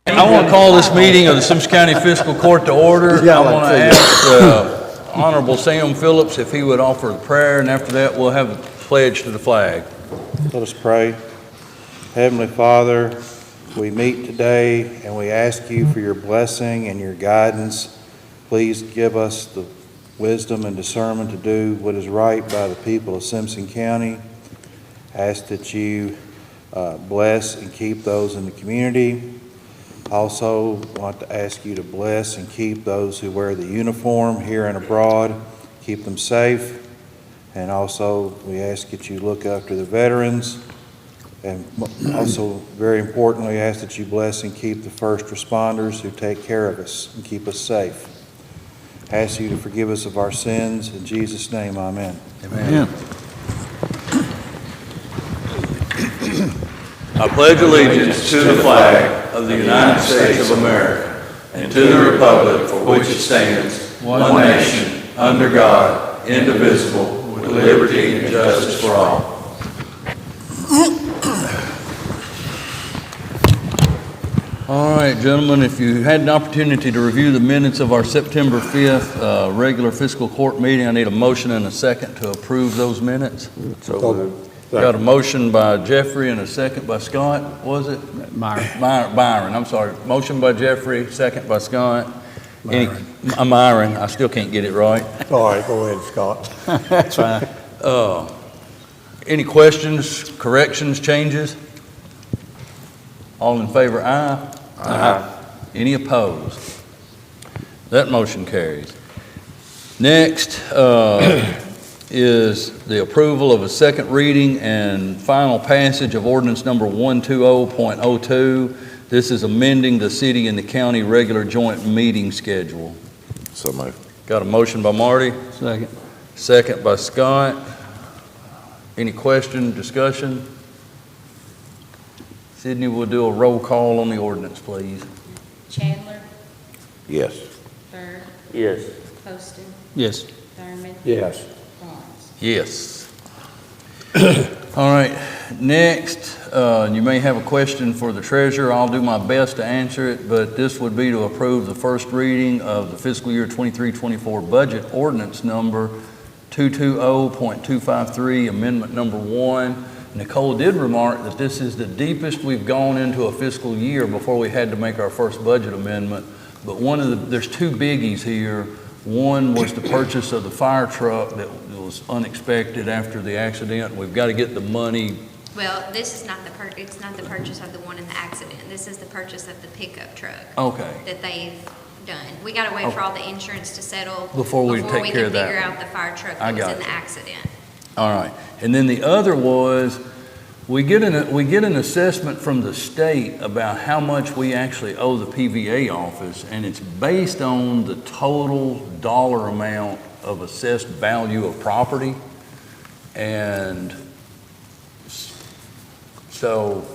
I want to call this meeting of the Simpson County Fiscal Court to order. I want to ask Honorable Sam Phillips if he would offer the prayer, and after that we'll have the pledge to the flag. Let us pray. Heavenly Father, we meet today and we ask you for your blessing and your guidance. Please give us the wisdom and discernment to do what is right by the people of Simpson County. Ask that you bless and keep those in the community. Also want to ask you to bless and keep those who wear the uniform here and abroad. Keep them safe. And also we ask that you look after the veterans. And also, very importantly, ask that you bless and keep the first responders who take care of us and keep us safe. Ask you to forgive us of our sins. In Jesus' name, amen. Amen. I pledge allegiance to the flag of the United States of America and to the republic for which it stands, one nation, under God, indivisible, with liberty and justice for all. All right, gentlemen, if you had an opportunity to review the minutes of our September 5th regular fiscal court meeting, I need a motion and a second to approve those minutes. So Got a motion by Jeffrey and a second by Scott, was it? Byron, I'm sorry. Motion by Jeffrey, second by Scott. Myron, I still can't get it right. All right, go ahead, Scott. That's fine. Any questions, corrections, changes? All in favor, aye? Aye. Any opposed? That motion carries. Next is the approval of a second reading and final passage of ordinance number 120.02. This is amending the city and the county regular joint meeting schedule. So moved. Got a motion by Marty. Second. Second by Scott. Any question, discussion? Sydney will do a roll call on the ordinance, please. Chandler, Yes. Bird, Yes. Poston, Yes. Thurman, Yes. Barnes. Yes. All right, next, you may have a question for the treasurer. I'll do my best to answer it, but this would be to approve the first reading of the fiscal year 23-24 budget ordinance number 220.253, amendment number 1. Nicole did remark that this is the deepest we've gone into a fiscal year before we had to make our first budget amendment. But there's two biggies here. One was the purchase of the fire truck that was unexpected after the accident. We've got to get the money. Well, this is not it's not the purchase of the one in the accident. This is the purchase of the pickup truck. Okay. That they've done. We got to wait for all the insurance to settle Before we take care of that. can figure out the fire truck that was in the accident. All right, and then the other was, we get an assessment from the state about how much we actually owe the PVA office, and it's based on the total dollar amount of assessed value of property. And so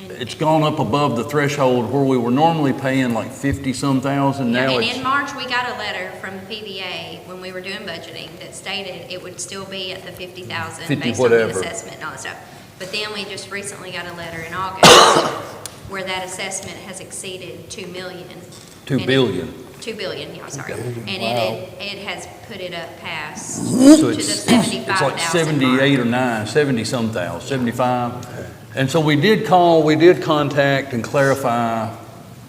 it's gone up above the threshold where we were normally paying like 50-some thousand. Now and it's in March, we got a letter from the PVA when we were doing budgeting that stated it would still be at the 50,000 based on the assessment and all that stuff. But then we just recently got a letter in August where that assessment has exceeded $2 million. $2 billion. $2 billion, yeah, sorry. And Wow. it has put it up past So to the 75,000 it's like 78 mark. or 9, 70-some thousand, 75. And so we did contact and clarify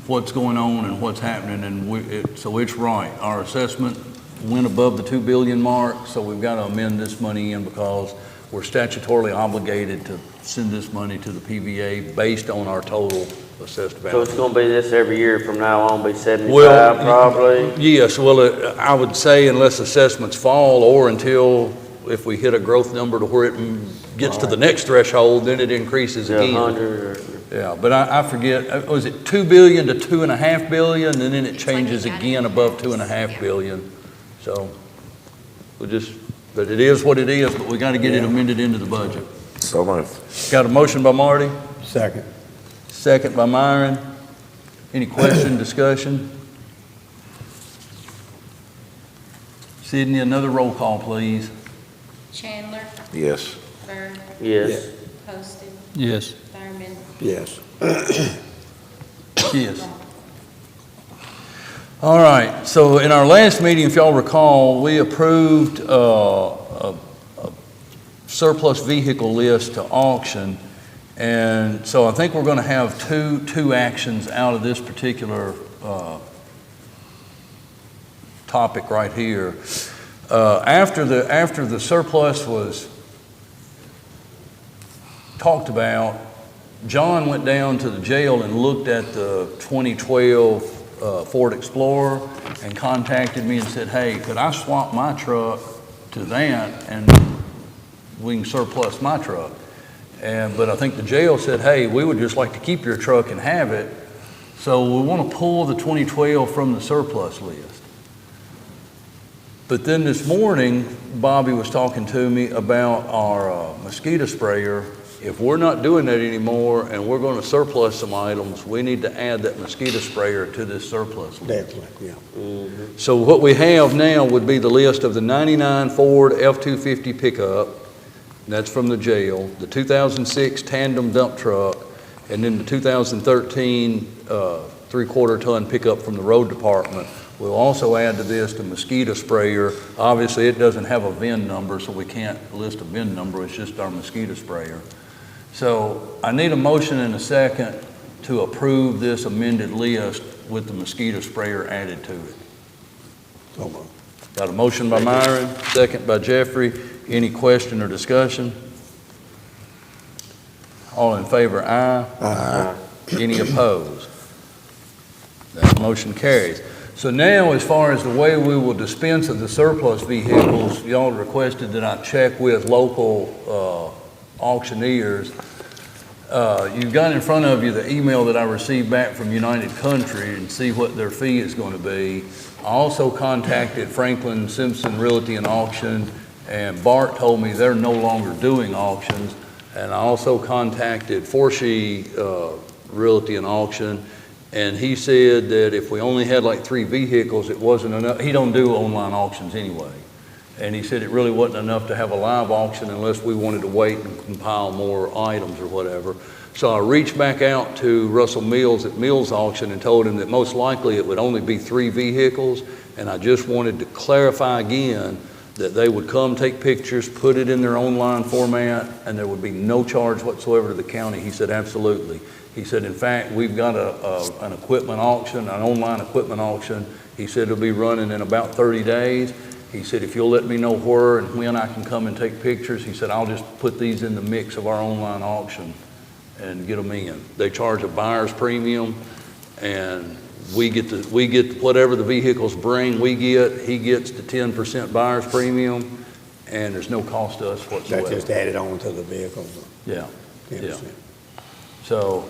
what's going on and what's happening, and so it's right. Our assessment went above the $2 billion mark, so we've got to amend this money in because we're statutorily obligated to send this money to the PVA based on our total assessed value. So it's gonna be this every year from now on, be 75 probably? Yes, well, I would say unless assessments fall or until if we hit a growth number to where it gets to the next threshold, then it increases again. 100 or... Yeah, but I forget, was it 2 billion to 2.5 billion, and then it changes again above 2.5 billion. So but it is what it is, but we got to get it amended into the budget. So moved. Got a motion by Marty, Second. second by Myron. Any question, discussion? Sydney, another roll call, please. Chandler, Yes. Bird, Yes. Poston, Yes. Thurman, Yes. Yes. All right, so in our last meeting, if y'all recall, we approved a surplus vehicle list to auction. And so I think we're going to have two actions out of this particular topic right here. After the surplus was talked about, John went down to the jail and looked at the 2012 Ford Explorer and contacted me and said, hey, could I swap my truck to that and we can surplus my truck? But I think the jail said, hey, we would just like to keep your truck and have it, so we want to pull the 2012 from the surplus list. But then this morning, Bobby was talking to me about our mosquito sprayer. If we're not doing that anymore and we're going to surplus some items, we need to add that mosquito sprayer to this surplus list. Definitely, yeah. Mm-hmm. So what we have now would be the list of the 99 Ford F-250 pickup, that's from the jail, the 2006 tandem dump truck, and then the 2013 three-quarter ton pickup from the road department. We'll also add to this the mosquito sprayer. Obviously, it doesn't have a VIN number, so we can't list a VIN number. It's just our mosquito sprayer. So I need a motion and a second to approve this amended list with the mosquito sprayer added to it. So moved. Got a motion by Myron, second by Jeffrey. Any question or discussion? All in favor, aye. Aye. Any opposed? That motion carries. So now, as far as the way we will dispense of the surplus vehicles, y'all requested that I check with local auctioneers. You've got in front of you the email that I received back from United Country and see what their fee is going to be. I also contacted Franklin Simpson Realty and Auction, and Bart told me they're no longer doing auctions. And I also contacted Forshee Realty and Auction, and he said that if we only had like 3 vehicles, it wasn't enough. He don't do online auctions anyway. And he said it really wasn't enough to have a live auction unless we wanted to wait and compile more items or whatever. So I reached back out to Russell Mills at Mills Auction and told him that most likely it would only be 3 vehicles, and I just wanted to clarify again that they would come take pictures, put it in their online format, and there would be no charge whatsoever to the county. He said, absolutely. He said, in fact, we've got an equipment auction, an online equipment auction. He said it'll be running in about 30 days. He said, if you'll let me know where and when I can come and take pictures, he said, I'll just put these in the mix of our online auction and get them in. They charge a buyer's premium, and we get whatever the vehicles bring, he gets the 10% buyer's premium, and there's no cost to us whatsoever. That just added on to the vehicle. Yeah, yeah. 10%. So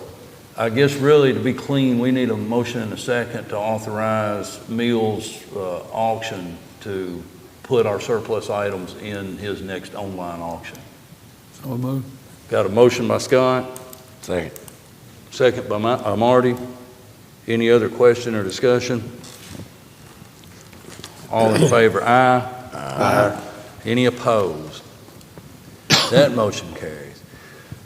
I guess really to be clean, we need a motion and a second to authorize Mills Auction to put our surplus items in his next online auction. So moved. Got a motion by Scott, Second. second by Marty. Any other question or discussion? All in favor, aye. Aye. Any opposed? That motion carries.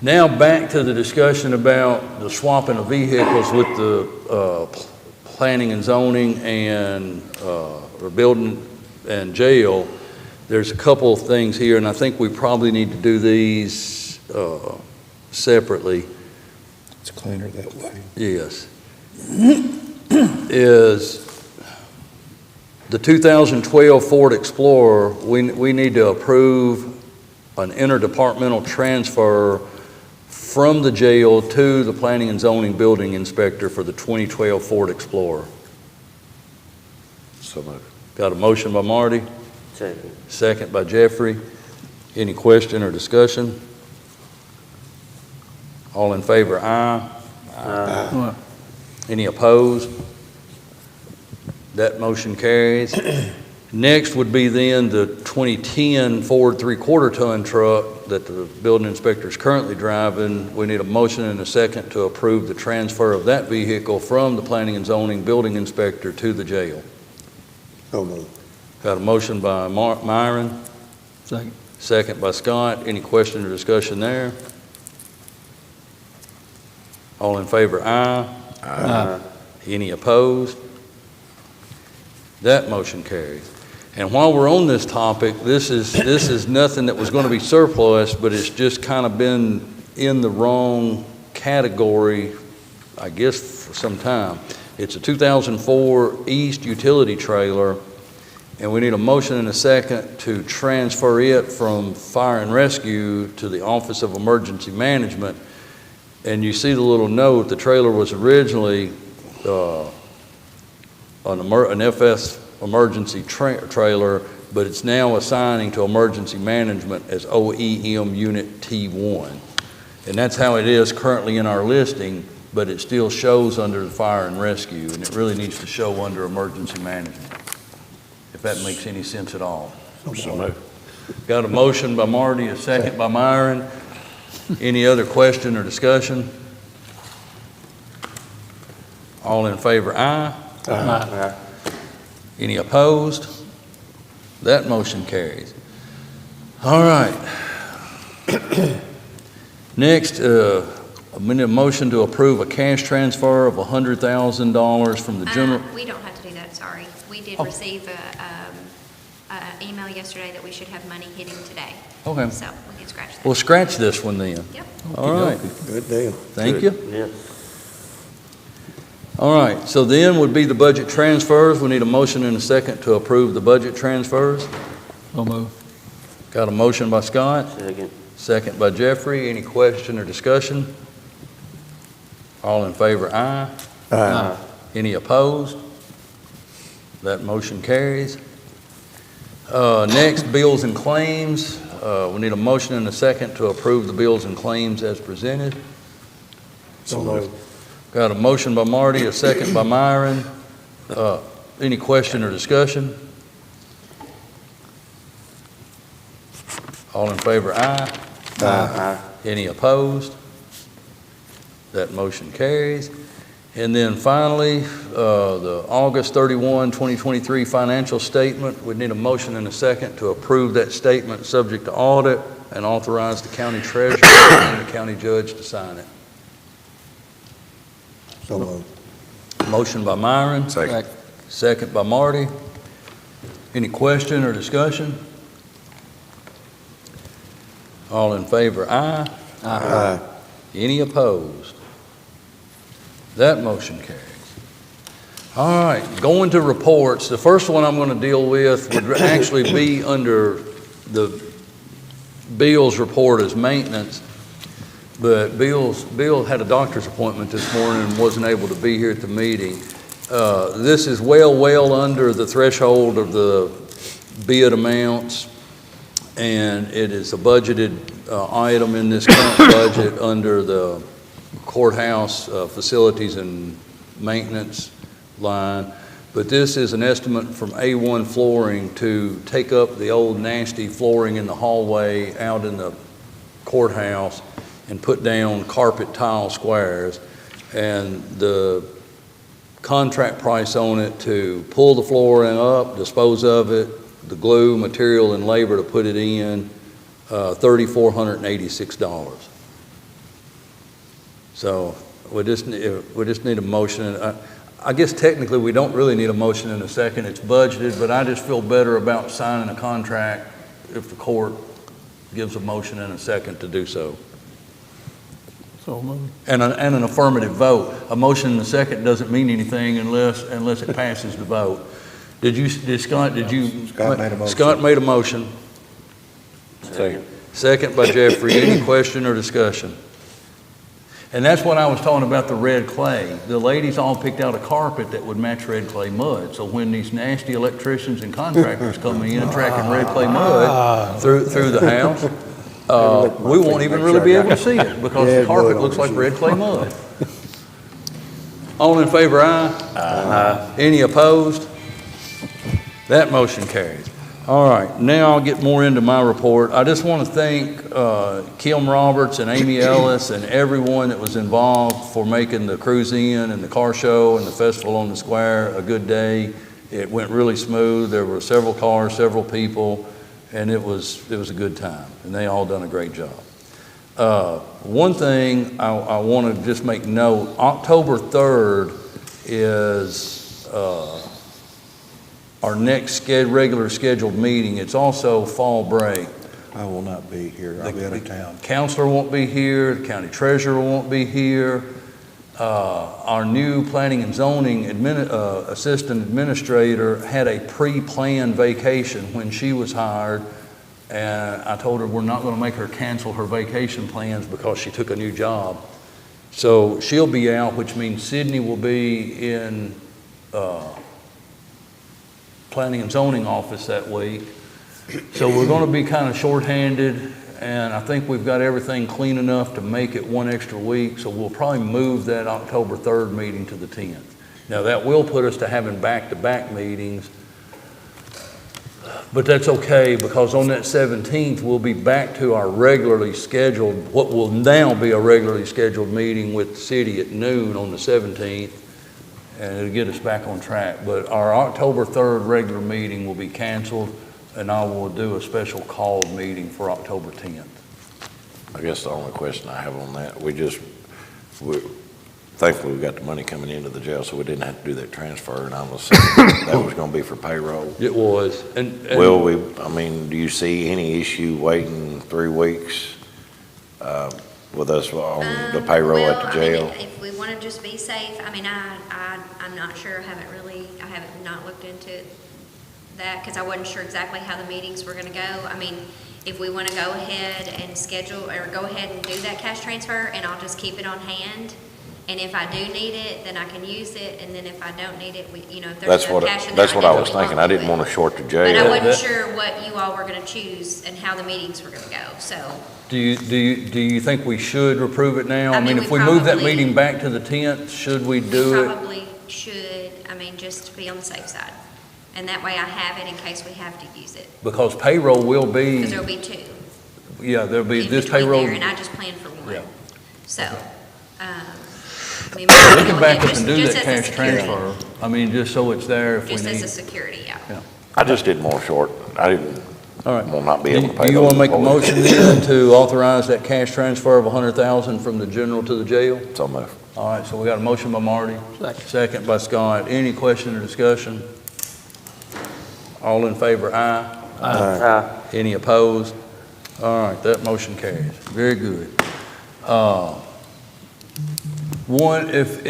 Now back to the discussion about the swapping of vehicles with the planning and zoning and or building and jail. There's a couple of things here, and I think we probably need to do these separately. It's cleaner that way. Yes. Is the 2012 Ford Explorer, we need to approve an interdepartmental transfer from the jail to the planning and zoning building inspector for the 2012 Ford Explorer. So moved. Got a motion by Marty, Second. second by Jeffrey. Any question or discussion? All in favor, aye. Aye. Any opposed? That motion carries. Next would be then the 2010 Ford three-quarter ton truck that the building inspector is currently driving. We need a motion and a second to approve the transfer of that vehicle from the planning and zoning building inspector to the jail. So moved. Got a motion by Myron. Second. Second by Scott. Any question or discussion there? All in favor, aye. Aye. Any opposed? That motion carries. And while we're on this topic, this is nothing that was going to be surplus, but it's just kind of been in the wrong category, I guess, for some time. It's a 2004 East utility trailer, and we need a motion and a second to transfer it from Fire and Rescue to the Office of Emergency Management. And you see the little note, the trailer was originally an FS emergency trailer, but it's now assigning to Emergency Management as OEM Unit T1. And that's how it is currently in our listing, but it still shows under the Fire and Rescue, and it really needs to show under Emergency Management, if that makes any sense at all. So moved. Got a motion by Marty, a second by Myron. Any other question or discussion? All in favor, aye. Aye. Any opposed? That motion carries. All right. Next, I need a motion to approve a cash transfer of $100,000 from the general. We don't have to do that, sorry. We did Oh. receive a email yesterday that we should have money hitting today. Okay. So we can scratch that. We'll scratch this one then. Yep. All right. Good deal. Thank you. Yeah. All right. So then would be the budget transfers. We need a motion and a second to approve the budget transfers. So moved. Got a motion by Scott, Second. second by Jeffrey. Any question or discussion? All in favor, aye. Aye. Any opposed? That motion carries. Next, bills and claims. We need a motion and a second to approve the bills and claims as presented. So moved. Got a motion by Marty, a second by Myron. Any question or discussion? All in favor, aye. Aye. Any opposed? That motion carries. And then finally, the August 31, 2023 financial statement. We need a motion and a second to approve that statement subject to audit and authorize the county treasurer and the county judge to sign it. So moved. Motion by Myron, Second. second by Marty. Any question or discussion? All in favor, aye. Aye. Any opposed? That motion carries. All right, going to reports. The first one I'm going to deal with would actually be under the Bill's report as maintenance. But Bill had a doctor's appointment this morning and wasn't able to be here at the meeting. This is well under the threshold of the bid amounts, and it is a budgeted item in this current budget under the courthouse facilities and maintenance line. But this is an estimate from A1 Flooring to take up the old nasty flooring in the hallway out in the courthouse and put down carpet tile squares. And the contract price on it to pull the flooring up, dispose of it, the glue, material, and labor to put it in, $3,486. So we just need a motion. I guess technically we don't really need a motion in a second. It's budgeted, but I just feel better about signing a contract if the court gives a motion in a second to do so. So moved. And an affirmative vote. A motion in a second doesn't mean anything unless it passes the vote. Scott made a motion. Scott made a motion. Second. Second by Jeffrey. Any question or discussion? And that's what I was talking about, the red clay. The ladies all picked out a carpet that would match red clay mud. So when these nasty electricians and contractors come in and tracking red clay mud through the house, we won't even really be able to see it because the carpet looks like red clay mud. All in favor, aye? Aye. Any opposed? That motion carries. All right, now I'll get more into my report. I just want to thank Kim Roberts and Amy Ellis and everyone that was involved for making the cruise in and the car show and the festival on the square a good day. It went really smooth. There were several cars, several people, and it was a good time, and they all done a great job. One thing I want to just make note, October 3rd is our next regular scheduled meeting. It's also fall break. I will not be here. I'll be out of town. Counselor won't be here, the county treasurer won't be here. Our new planning and zoning assistant administrator had a pre-planned vacation when she was hired, and I told her we're not going to make her cancel her vacation plans because she took a new job. So she'll be out, which means Sydney will be in planning and zoning office that week. So we're going to be kind of shorthanded, and I think we've got everything clean enough to make it one extra week, so we'll probably move that October 3rd meeting to the 10th. Now, that will put us to having back-to-back meetings, but that's okay, because on that 17th, we'll be back to our regularly scheduled, what will now be a regularly scheduled meeting with the city at noon on the 17th, and it'll get us back on track. But our October 3rd regular meeting will be canceled, and I will do a special called meeting for October 10th. I guess the only question I have on that, thankfully we got the money coming into the jail, so we didn't have to do that transfer, and I was saying that was gonna be for payroll. It was, and Do you see any issue waiting 3 weeks, with us on the payroll at the jail? If we want to just be safe, I'm not sure, I haven't not looked into that, because I wasn't sure exactly how the meetings were gonna go. If we want to go ahead and schedule, or go ahead and do that cash transfer, and I'll just keep it on hand, and if I do need it, then I can use it, and then if I don't need it, if there's enough cash in there. That's what I was thinking. I didn't want to short the jail. But I wasn't sure what you all were gonna choose and how the meetings were gonna go, so. do you think we should approve it now? If we we move that probably- meeting back to the 10th, should we do it? Probably should, just to be on the safe side. And that way I have it in case we have to use it. Because payroll will be, Because there'll be two. yeah, there'll be in this between payroll. there, and I just planned for one. Yeah. So, We can back up and do that cash transfer. Just so it's there if we Just as need. a security, yeah. Yeah. I just didn't want to short, I didn't, All right. will not be able to pay Do you want to those make a employees. motion then to authorize that cash transfer of $100,000 from the general to the jail? So moved. All right, so we got a motion by Marty. Second. Second by Scott. Any question or discussion? All in favor, aye. Any opposed? All right, that motion carries. Very good. One, if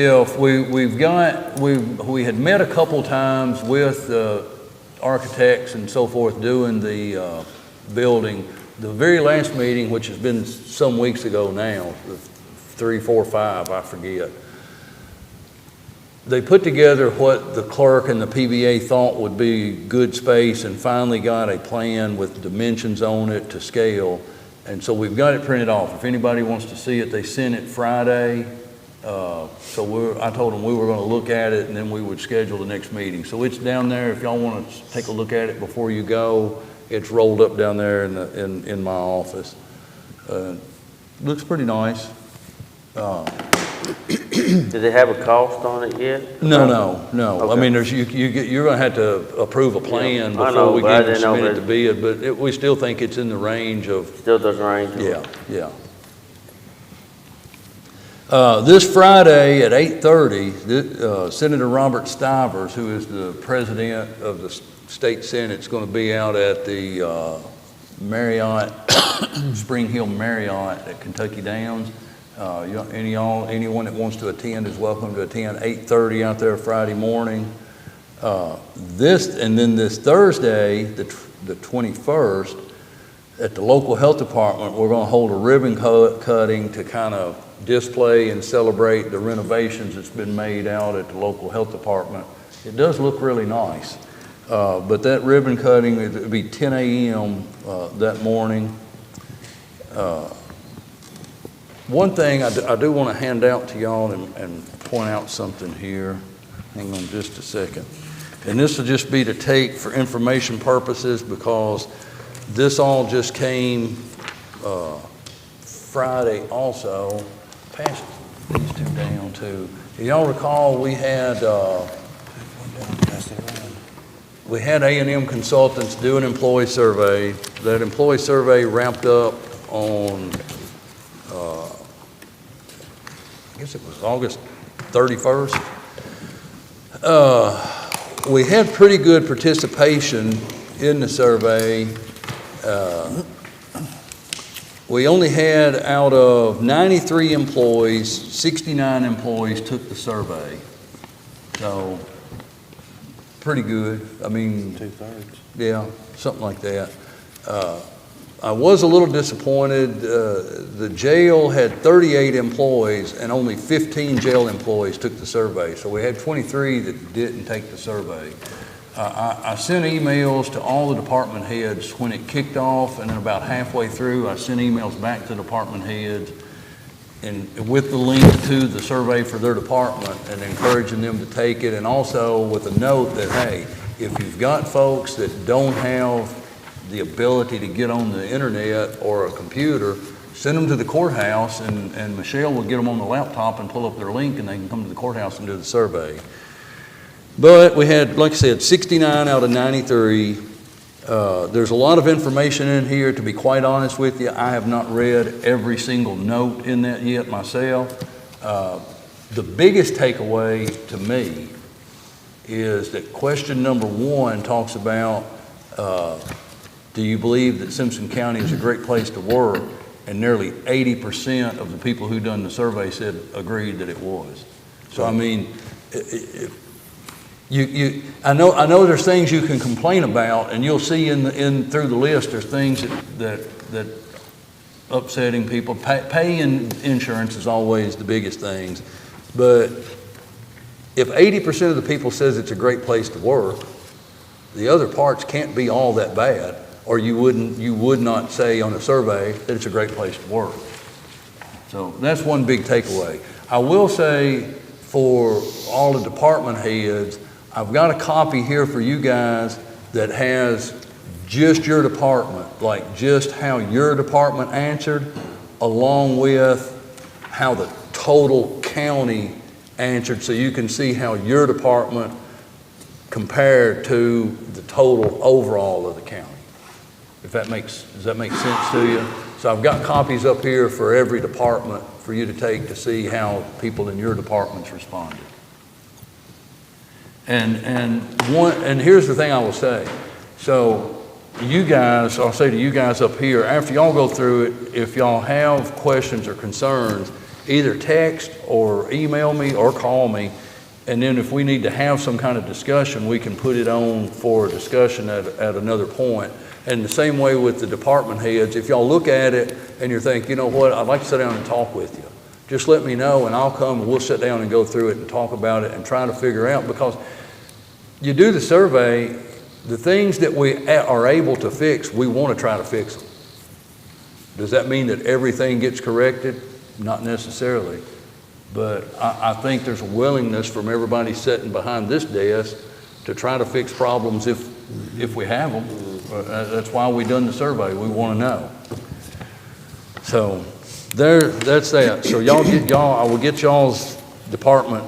we had met a couple times with architects and so forth doing the building. The very last meeting, which has been some weeks ago now, 3, 4, 5, I forget. They put together what the clerk and the PBA thought would be good space and finally got a plan with dimensions on it to scale. And so we've got it printed off. If anybody wants to see it, they sent it Friday. I told them we were going to look at it and then we would schedule the next meeting. So it's down there. If y'all want to take a look at it before you go, it's rolled up down there in my office. Looks pretty nice. Did it have a cost on it yet? No. Okay. You're going to have to approve a plan Yeah, I before know, we but I get it didn't know submitted to that- bid, but we still think it's in the range of, Still doesn't range? yeah. This Friday at 8:30, Senator Robert Stivers, who is the president of the state senate, is going to be out at the Marriott, Spring Hill Marriott at Kentucky Downs. Anyone that wants to attend is welcome to attend. 8:30 out there Friday morning. This Thursday, the 21st, at the local health department, we're going to hold a ribbon cutting to kind of display and celebrate the renovations that's been made out at the local health department. It does look really nice. But that ribbon cutting, it'll be 10 a.m. That morning. One thing I do want to hand out to y'all and point out something here. Hang on just a second. And this will just be to take for information purposes because this all just came Friday also. Pass these two down too. Y'all recall we had A&M Consultants do an employee survey. That employee survey wrapped up on I guess it was August 31st. We had pretty good participation in the survey. We only had, out of 93 employees, 69 employees took the survey. So, pretty good. I mean, 2/3. yeah, something like that. I was a little disappointed. The jail had 38 employees and only 15 jail employees took the survey. So we had 23 that didn't take the survey. I sent emails to all the department heads when it kicked off, and then about halfway through, I sent emails back to department heads and with the link to the survey for their department and encouraging them to take it, and also with a note that, hey, if you've got folks that don't have the ability to get on the internet or a computer, send them to the courthouse, and Michelle will get them on the laptop and pull up their link, and they can come to the courthouse and do the survey. But we had, like I said, 69 out of 93. There's a lot of information in here. To be quite honest with you, I have not read every single note in that yet myself. The biggest takeaway to me is that question number 1 talks about, do you believe that Simpson County is a great place to work? And nearly 80% of the people who done the survey said, agreed that it was. So, I mean, I know there's things you can complain about, and you'll see through the list, there's things that upsetting people. Paying insurance is always the biggest things. But if 80% of the people says it's a great place to work, the other parts can't be all that bad, or you would not say on a survey that it's a great place to work. So that's one big takeaway. I will say for all the department heads, I've got a copy here for you guys that has just your department, like just how your department answered, along with how the total county answered, so you can see how your department compared to the total overall of the county. Does that make sense to you? So I've got copies up here for every department for you to take to see how people in your departments responded. And here's the thing I will say. So you guys, I'll say to you guys up here, after y'all go through it, if y'all have questions or concerns, either text or email me or call me. And then if we need to have some kind of discussion, we can put it on for a discussion at another point. And the same way with the department heads, if y'all look at it and you think, you know what, I'd like to sit down and talk with you, just let me know and I'll come and we'll sit down and go through it and talk about it and try to figure out, because you do the survey, the things that we are able to fix, we want to try to fix them. Does that mean that everything gets corrected? Not necessarily. But I think there's a willingness from everybody sitting behind this desk to try to fix problems if we have them. That's why we done the survey. We want to know. So that's that. So I will get y'all's department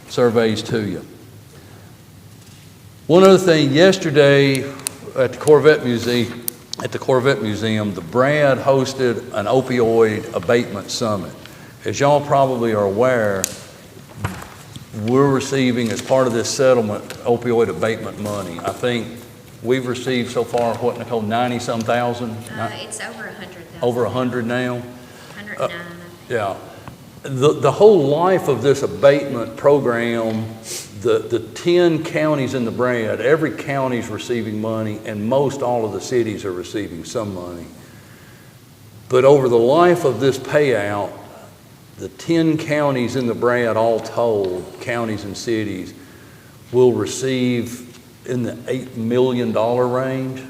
surveys to you. One other thing, yesterday at the Corvette Museum, the Brad hosted an opioid abatement summit. As y'all probably are aware, we're receiving, as part of this settlement, opioid abatement money. I think we've received so far, what, Nicole, 90-some thousand? It's over 100,000. Over 100 now? 109. Yeah. The whole life of this abatement program, the 10 counties in the Brad, every county's receiving money, and most all of the cities are receiving some money. But over the life of this payout, the 10 counties in the Brad, all told, counties and cities, will receive in the $8 million range,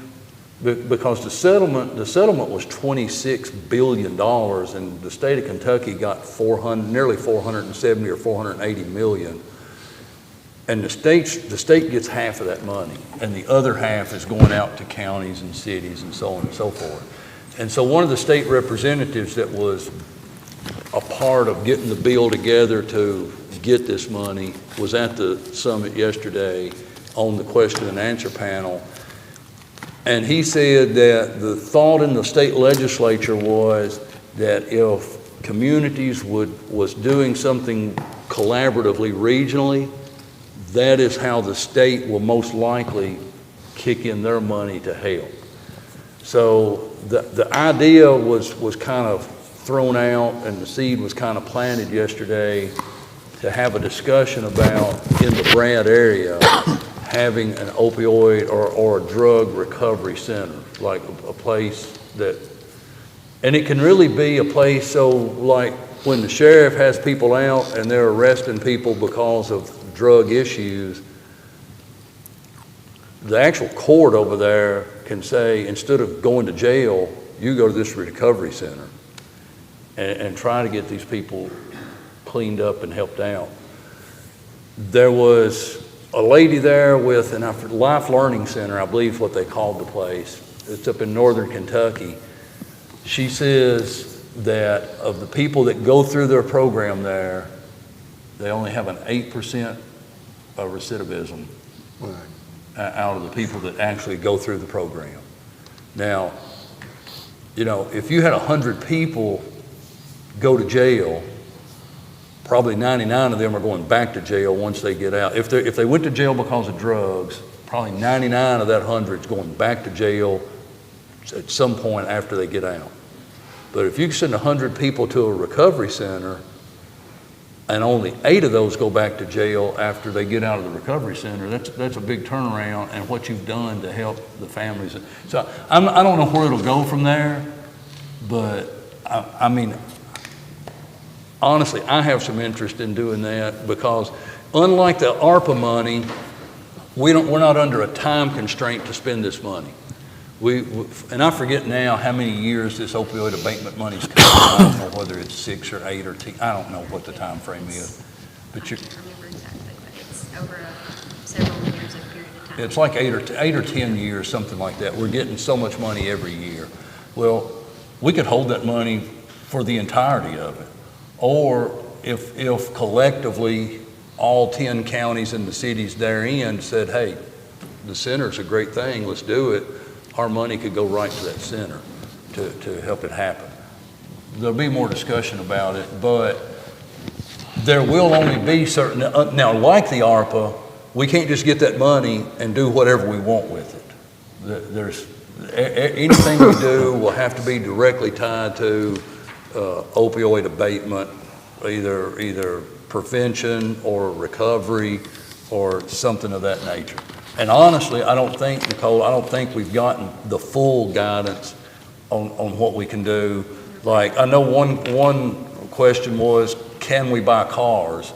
because the settlement was $26 billion, and the state of Kentucky got nearly 470 or 480 million. And the state gets half of that money, and the other half is going out to counties and cities and so on and so forth. And so one of the state representatives that was a part of getting the bill together to get this money was at the summit yesterday on the question and answer panel. And he said that the thought in the state legislature was that if communities was doing something collaboratively regionally, that is how the state will most likely kick in their money to help. So the idea was kind of thrown out, and the seed was kind of planted yesterday to have a discussion about, in the Brad area, having an opioid or a drug recovery center, like a place that, and it can really be a place, so like when the sheriff has people out and they're arresting people because of drug issues, the actual court over there can say, instead of going to jail, you go to this recovery center and try to get these people cleaned up and helped out. There was a lady there with a Life Learning Center, I believe is what they called the place. It's up in northern Kentucky. She says that of the people that go through their program there, they only have an 8% of recidivism out of the people that actually go through the program. Now, you know, if you had 100 people go to jail, probably 99 of them are going back to jail once they get out. If they went to jail because of drugs, probably 99 of that 100 is going back to jail at some point after they get out. But if you send 100 people to a recovery center and only 8 of those go back to jail after they get out of the recovery center, that's a big turnaround and what you've done to help the families. So I don't know where it'll go from there, but I mean, honestly, I have some interest in doing that because unlike the ARPA money, we're not under a time constraint to spend this money. And I forget now how many years this opioid abatement money's coming. I don't know whether it's 6 or 8 or 10. I don't know what the time frame is. But I can't remember exactly, but it's over several years of period of time. it's like 8 or 10 years, something like that. We're getting so much money every year. Well, we could hold that money for the entirety of it. Or if collectively all 10 counties and the cities therein said, hey, the center's a great thing, let's do it, our money could go right to that center to help it happen. There'll be more discussion about it, but there will only be certain, now like the ARPA, we can't just get that money and do whatever we want with it. Anything we do will have to be directly tied to opioid abatement, either prevention or recovery or something of that nature. And honestly, I don't think, Nicole, I don't think we've gotten the full guidance on what we can do. Like, I know one question was, can we buy cars?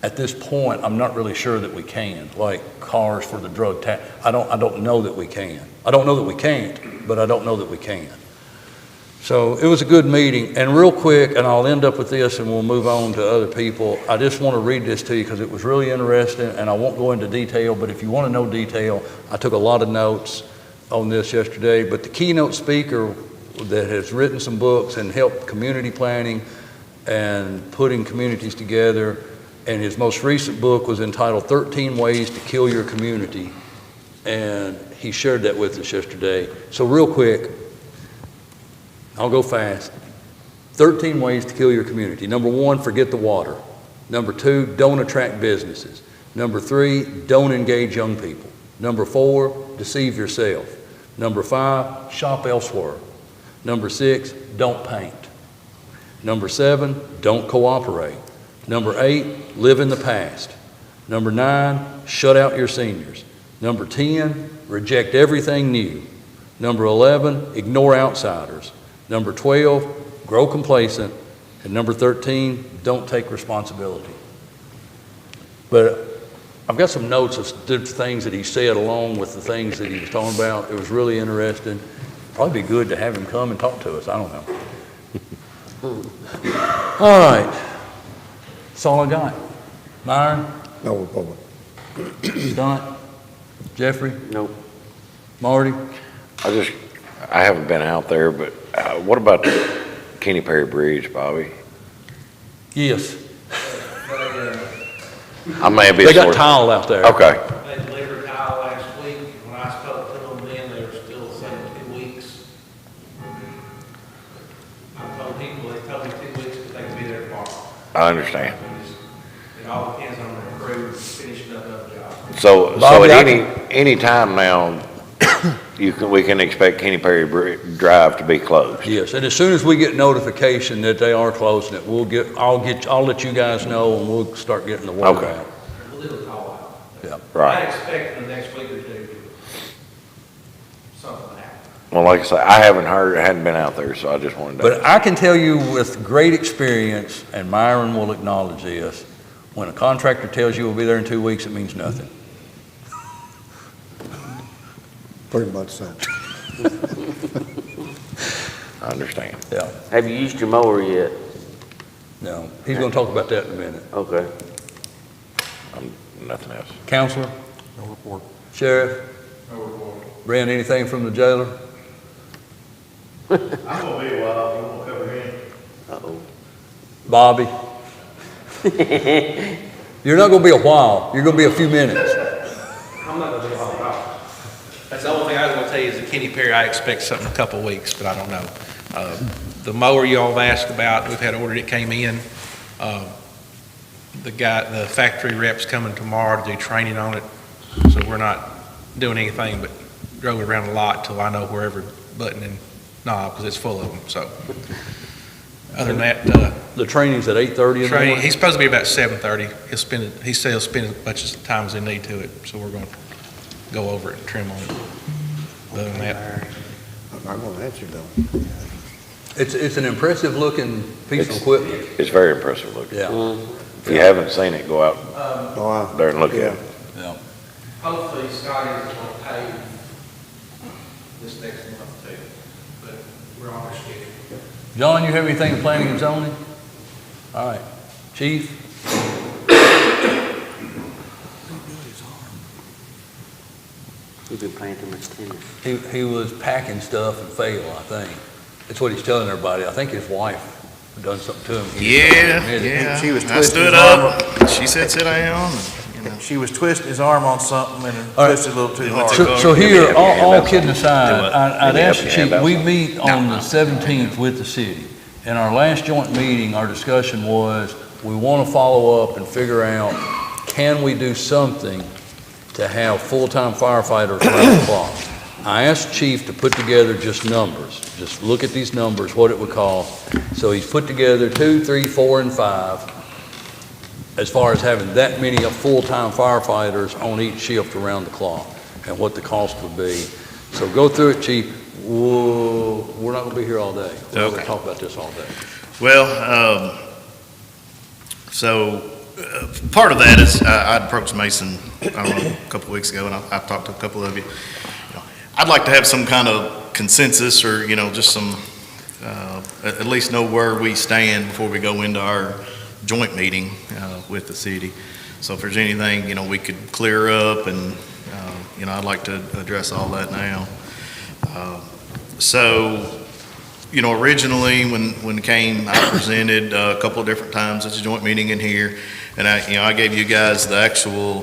At this point, I'm not really sure that we can, like cars for the drug tax. I don't know that we can. I don't know that we can't, but I don't know that we can. So it was a good meeting. And real quick, and I'll end up with this and we'll move on to other people. I just want to read this to you because it was really interesting, and I won't go into detail, but if you want to know detail, I took a lot of notes on this yesterday. But the keynote speaker that has written some books and helped community planning and putting communities together, and his most recent book was entitled 13 Ways to Kill Your Community, and he shared that with us yesterday. So real quick, I'll go fast. 13 ways to kill your community. Number 1, forget the water. Number 2, don't attract businesses. Number 3, don't engage young people. Number 4, deceive yourself. Number 5, shop elsewhere. Number 6, don't paint. Number 7, don't cooperate. Number 8, live in the past. Number 9, shut out your seniors. Number 10, reject everything new. Number 11, ignore outsiders. Number 12, grow complacent. And number 13, don't take responsibility. But I've got some notes of things that he said along with the things that he was talking about. It was really interesting. Probably be good to have him come and talk to us. I don't know. All right. That's all I got. Myron? No report. Stunt? Jeffrey? Nope. Marty? I haven't been out there, but what about the Kenny Perry Bridge, Bobby? Yes. I may be They got sort of- tile out there. Okay. They delivered tile last week. When I spoke to them then, they were still saying 2 weeks. I told people, they told me 2 weeks, but they could be there tomorrow. I understand. It all depends on the crew. crew finishing up other jobs. So Bobby, at I any time now, we can expect Kenny Perry Drive to be closed? Yes, and as soon as we get notification that they are closing it, I'll let you guys know, and we'll start getting the word Okay. out. A little call out. Yeah. I Right. expect in the next week or two, something to happen. Well, like I say, I hadn't been out there, so I just wanted to. But I can tell you with great experience, and Myron will acknowledge this, when a contractor tells you we'll be there in 2 weeks, it means nothing. Pretty much so. I understand. Yeah, Have you used your mower yet? no, he's gonna talk about that in a minute. Okay. Nothing else. Counselor? No report. Sheriff? Brent, anything from the jailer? I'm gonna be a while, you wanna cover in? Uh-oh. Bobby? You're not gonna be a while, you're gonna be a few minutes. I'm not gonna be all about. That's the only thing I was gonna tell you is that Kenny Perry, I expect something in a couple of weeks, but I don't know. The mower y'all have asked about, we've had ordered, it came in. The factory rep's coming tomorrow to do training on it, so we're not doing anything but drove it around a lot till I know where every button and knob, because it's full of them, so. Other than that, The training's at 8:30 in the training, morning? he's supposed to be about 7:30. He said he'll spend as much time as they need to it, so we're gonna go over it and trim on it. Other than that, I'm gonna answer though. It's an impressive looking piece of equipment. It's very impressive looking. Yeah, If you haven't seen it, go out Oh, there and look at it. yeah. hopefully Scotty is gonna pay this next month too, but we're on our schedule. John, you have anything in planning and zoning? All right, chief? You've been playing too much tennis. He was packing stuff and failed, I think. That's what he's telling everybody. I think his wife done something to him. He just don't admit it. Yeah, She was I twisting stood his arm up, she said sit down, and, you know. She was twisting his arm on something and All right. twisted a little too It went hard. too So Give me here, your all handouts. kidding aside, Do what? I'd Give me ask the your chief, handouts. we meet on the 17th with the city. In our last joint meeting, our discussion was, we want to follow up and figure out, can we do something to have full-time firefighters around the clock? I asked Chief to put together just numbers, just look at these numbers, what it would cost. So he's put together 2, 3, 4, and 5, as far as having that many of full-time firefighters on each shift around the clock, and what the cost would be. So go through it, Chief. We're not gonna be here all day. We're gonna Okay. talk about this all day. Well, part of that is, I approached Mason, I don't know, a couple of weeks ago, and I've talked to a couple of you. You know, I'd like to have some kind of consensus, or, you know, just some, at least know where we stand before we go into our joint meeting with the city. So if there's anything, you know, we could clear up, and, you know, I'd like to address all that now. So, you know, originally, when it came, I presented a couple of different times at the joint meeting in here, and I gave you guys the actual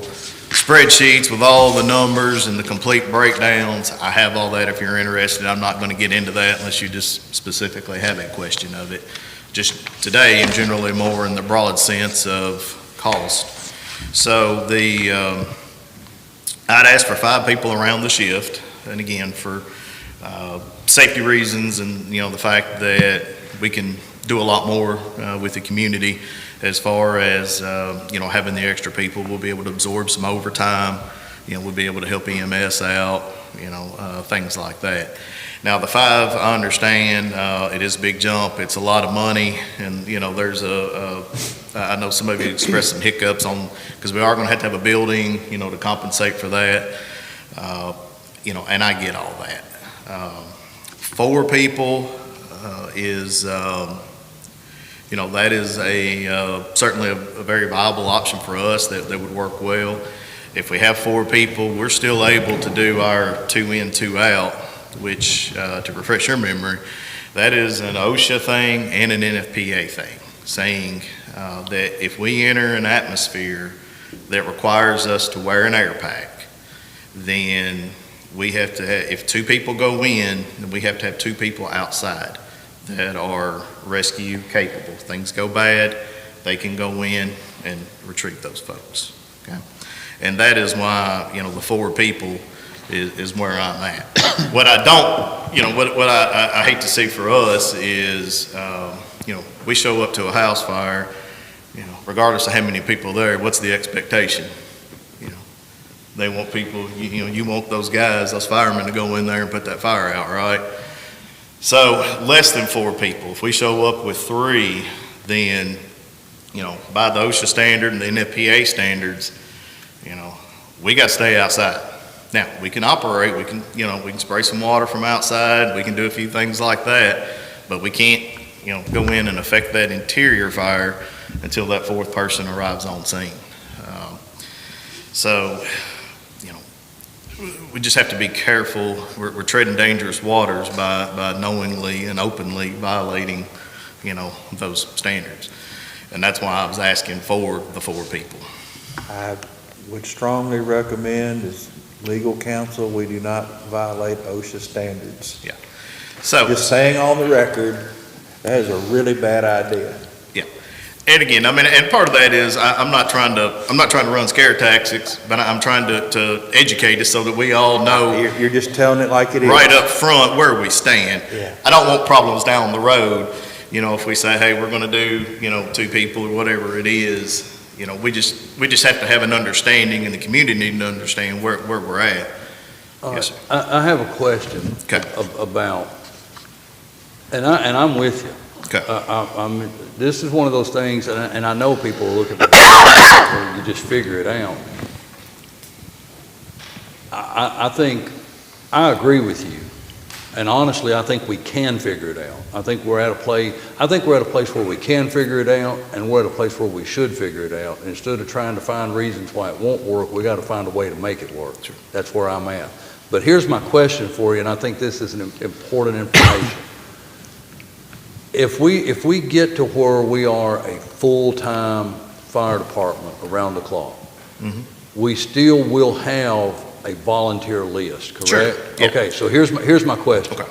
spreadsheets with all the numbers and the complete breakdowns. I have all that if you're interested. I'm not going to get into that unless you just specifically have a question of it. Just today, and generally more in the broad sense of cost. So I'd asked for 5 people around the shift, and again, for safety reasons, and, you know, the fact that we can do a lot more with the community as far as, you know, having the extra people. We'll be able to absorb some overtime, you know, we'll be able to help EMS out, you know, things like that. Now, the 5, I understand, it is a big jump, it's a lot of money, and, you know, there's I know some of you expressed some hiccups on, because we are going to have a building, you know, to compensate for that, you know, and I get all that. 4 people is, you know, that is certainly a very viable option for us that would work well. If we have 4 people, we're still able to do our 2 in, 2 out, which, to refresh your memory, that is an OSHA thing and an NFPA thing, saying that if we enter an atmosphere that requires us to wear an air pack, then we have to have, if 2 people go in, then we have to have 2 people outside that are rescue capable. If things go bad, they can go in and retrieve those folks. okay? And that is why, the 4 people is where I'm at. What I don't, what I hate to see for us is, we show up to a house fire, regardless of how many people there, what's the expectation? They want people, you want those guys, those firemen to go in there and put that fire out, right? So less than 4 people. If we show up with 3, then, by the OSHA standard and the NFPA standards, we got to stay outside. Now, we can operate, we can spray some water from outside, we can do a few things like that, but we can't, go in and affect that interior fire until that 4th person arrives on scene. So, we just have to be careful. We're treading dangerous waters by knowingly and openly violating, those standards. And that's why I was asking for the 4 people. I would strongly recommend, as legal counsel, we do not violate OSHA standards. Yeah. So, Just saying on the record, that is a really bad idea. and again, and part of that is I'm not trying to run scare tactics, but I'm trying to educate us so that we all know You're just telling it like it is. right up front where we stand. Yeah. I don't want problems down the road. If we say, hey, we're going to do, 2 people or whatever it is, we just have to have an understanding, and the community need to understand where we're at. All Yes, right. sir. I have a question Okay. about, and I'm with you. Okay. This is one of those things, and I know people look at where you just figure it out. I think, I agree with you, and honestly, I think we can figure it out. I think we're at a place where we can figure it out, and we're at a place where we should figure it out. Instead of trying to find reasons why it won't work, we got to find a way to make it work. Sure. That's where I'm at. But here's my question for you, and I think this is an important information. If we get to where we are a full-time fire department around the clock, Mhm. we still will have a volunteer list, correct? Sure, yeah. Okay, so here's my question. Okay.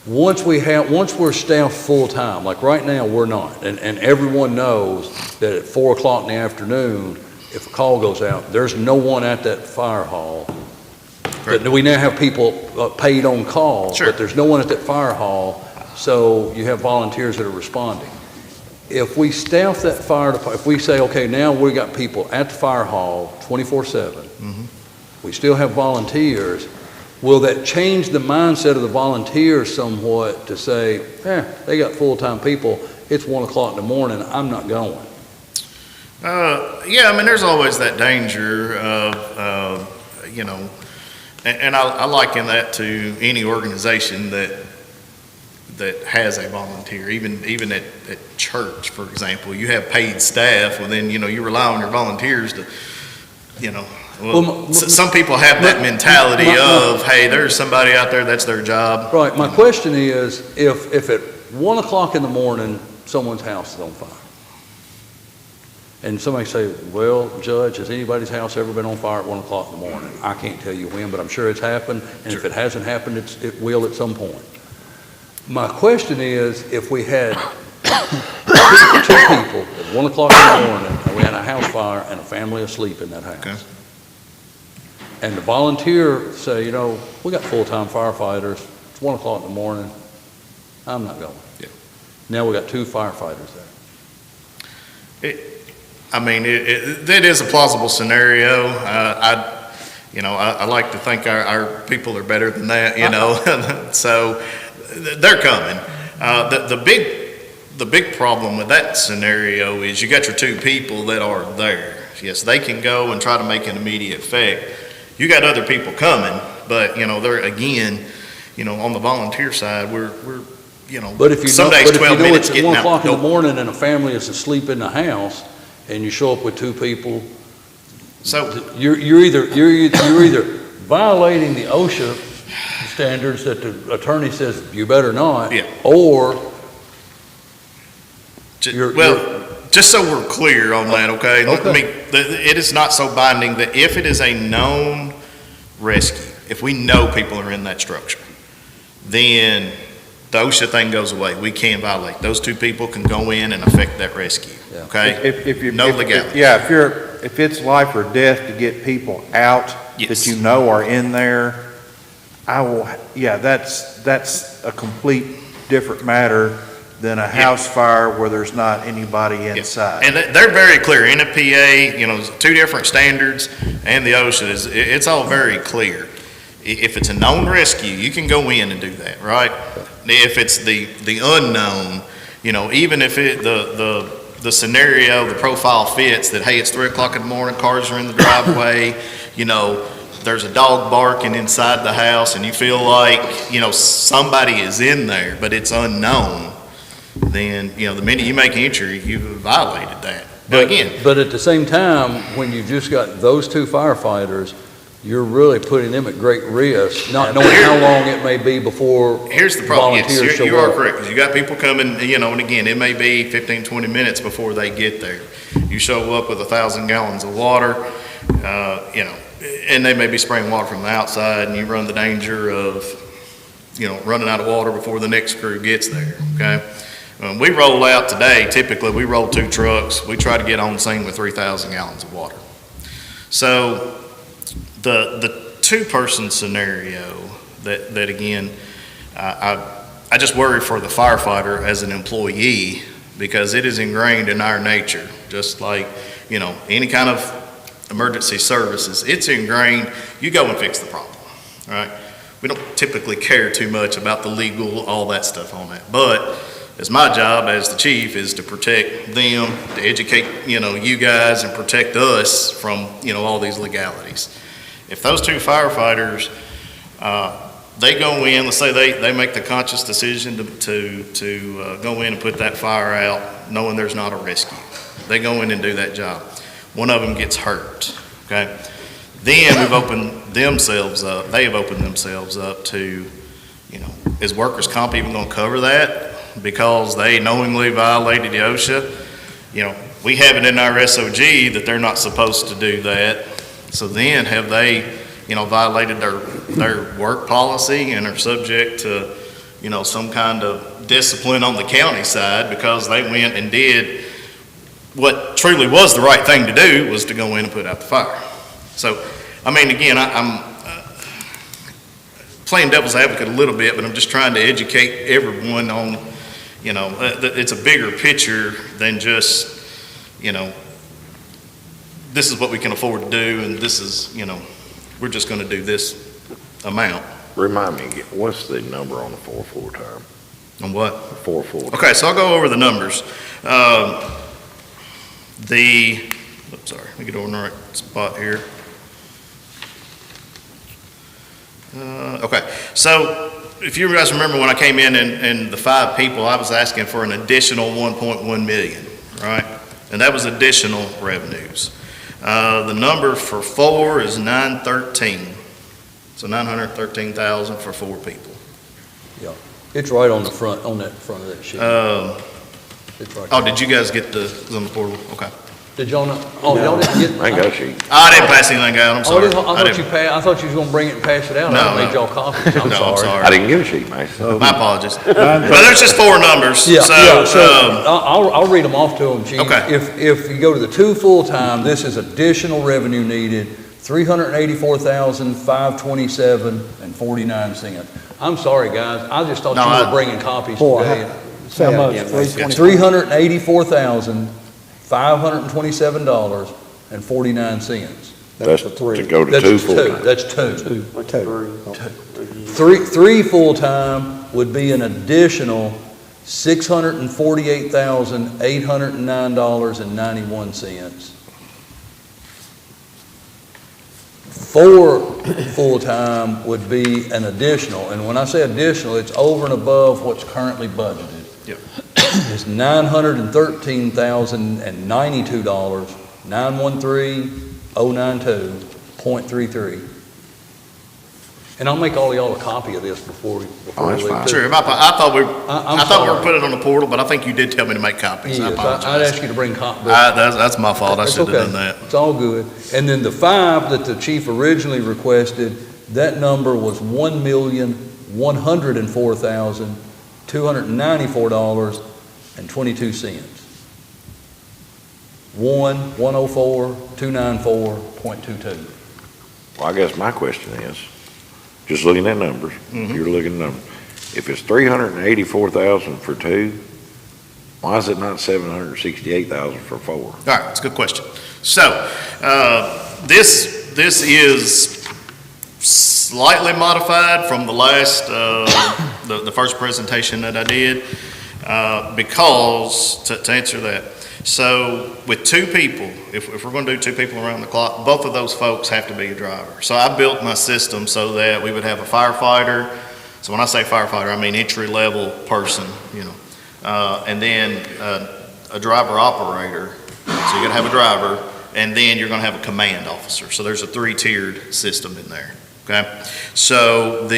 Once we're staffed full-time, like right now, we're not, and everyone knows that at 4 o'clock in the afternoon, if a call goes out, there's no one at that fire hall. Correct. But we now have people paid on call, Sure. but there's no one at that fire hall, so you have volunteers that are responding. If we staff that fire department, if we say, okay, now we got people at the fire hall 24/7, Mhm. we still have volunteers, will that change the mindset of the volunteers somewhat to say, they got full-time people, it's 1 o'clock in the morning, I'm not going? Yeah, there's always that danger of, and I liken that to any organization that has a volunteer, even at church, for example. You have paid staff, well then, you rely on your volunteers to, some people have that mentality of, hey, there's somebody out there, that's their job. Right, my question is, if at 1 o'clock in the morning, someone's house is on fire, and somebody say, well, Judge, has anybody's house ever been on fire at 1 o'clock in the morning? I can't tell you when, but I'm sure it's happened, and if it hasn't happened, it will at some point. My question is, if we had 2 people at 1 o'clock in the morning, and we had a house fire and a family asleep in that house, Okay. and the volunteer say, we got full-time firefighters, it's 1 o'clock in the morning, I'm not going. Yeah. Now we got 2 firefighters there. That is a plausible scenario. I like to think our people are better than that, so they're coming. The big problem with that scenario is you got your 2 people that are there. Yes, they can go and try to make an immediate effect. You got other people coming, but they're again, on the volunteer side, we're But if you some know, days but if you 12 know minutes it's at getting 1 out o'clock the in the door. morning and a family is asleep in the house, and you show up with 2 people, So you're either violating the OSHA standards that the attorney says you better not, Yeah. or You're- just so we're clear on that, okay? Okay. It is not so binding that if it is a known rescue, if we know people are in that structure, then the OSHA thing goes away. We can violate. Those 2 people can go in and affect that rescue, Yeah. okay? If you No legality. Yeah, if you're if it's life or death to get people out Yes. that you know are in there, that's a complete different matter than a house fire where there's not anybody inside. And they're very clear, NFPA, there's 2 different standards, and the OSHA it's all very clear. If it's a known rescue, you can go in and do that, right? If it's the unknown, even if the scenario, the profile fits that, hey, it's 3 o'clock in the morning, cars are in the driveway, there's a dog barking inside the house, and you feel like, somebody is in there, but it's unknown, then, the minute you make entry, you've violated that. But again, But at the same time, when you just got those 2 firefighters, you're really putting them at great risk, not knowing how long it may be before here's the problem. Yes, volunteers show you are up. correct, 'cause you got people coming, and again, it may be 15, 20 minutes before they get there. You show up with 1,000 gallons of water, and they may be spraying water from the outside, and you run the danger of, running out of water before the next crew gets there, okay? When we roll out today, typically, we roll 2 trucks. We try to get on scene with 3,000 gallons of water. So the 2-person scenario that again, I just worry for the firefighter as an employee, because it is ingrained in our nature, just like, any kind of emergency services, it's ingrained, you go and fix the problem, right? We don't typically care too much about the legal, all that stuff on that, but it's my job as the chief is to protect them, to educate, you guys, and protect us from, all these legalities. If those 2 firefighters, they go in, let's say they make the conscious decision to go in and put that fire out, knowing there's not a rescue. They go in and do that job. One of them gets hurt, okay? Then they have opened themselves up to, is workers' comp even gonna cover that? Because they knowingly violated the OSHA? We have it in our SOG that they're not supposed to do that. So then have they, violated their work policy and are subject to, some kind of discipline on the county side because they went and did what truly was the right thing to do, was to go in and put out the fire. So, again, I'm playing devil's advocate a little bit, but I'm just trying to educate everyone on, it's a bigger picture than just, this is what we can afford to do, and this is, we're just going to do this amount. Remind me, again, what's the number on the 4 full-time? On what? 4 full-time. Okay, so I'll go over the numbers. Let me get on the right spot here. Okay, so if you guys remember when I came in and the 5 people, I was asking for an additional 1.1 million, right? And that was additional revenues. The number for 4 is 913. So 913,000 for 4 people. Yeah, it's right on the front, on that front of that sheet. It's right Oh, there. did you guys get the, on the portal? Okay. Did y'all not, y'all didn't get? I ain't got a sheet. I didn't pass anything out, I'm I sorry. thought you was gonna bring it and pass it out. No, I made no. y'all copies. I'm No, I'm sorry. sorry. I didn't get a sheet, man. My apologies. But there's just 4 numbers, Yeah, yeah, so, I'll read them off to them, Chief. Okay. If you go to the 2 full-time, this is additional revenue needed, $384,527.49. I'm sorry, guys, I just thought No, you I- were bringing copies Boy, today. How much? Yeah, $384,527.49. That's for 3. to go to That's 2 two, full-time. that's 2. 2. Three full-time would be an additional $648,809.91. 4 full-time would be an additional, and when I say additional, it's over and above what's currently budgeted. Yep. It's $913,092, 913,092.33. And I'll make all y'all a copy of this before we that's leave. fine. too. sure, I thought we I'm were sorry. putting it on the portal, but I think you did tell me to make copies. I Yes, I'd apologize. ask you to bring copies. That's my fault, I That's should have okay. done that. It's all good. And then the 5 that the chief originally requested, that number was $1,104,294.22. 104-294.22. Well, I guess my question is, just looking at numbers, you're looking at numbers. If it's 384,000 for two, why is it not 768,000 for four? All right, that's a good question. So, this is slightly modified from the last, the first presentation that I did, because, to answer that, so with two people, if we're gonna do two people around the clock, both of those folks have to be a driver. So I built my system so that we would have a firefighter. So when I say firefighter, I mean entry-level person, and then a driver operator. So you're gonna have a driver, and then you're gonna have a command officer. So there's a three-tiered system in there, okay? So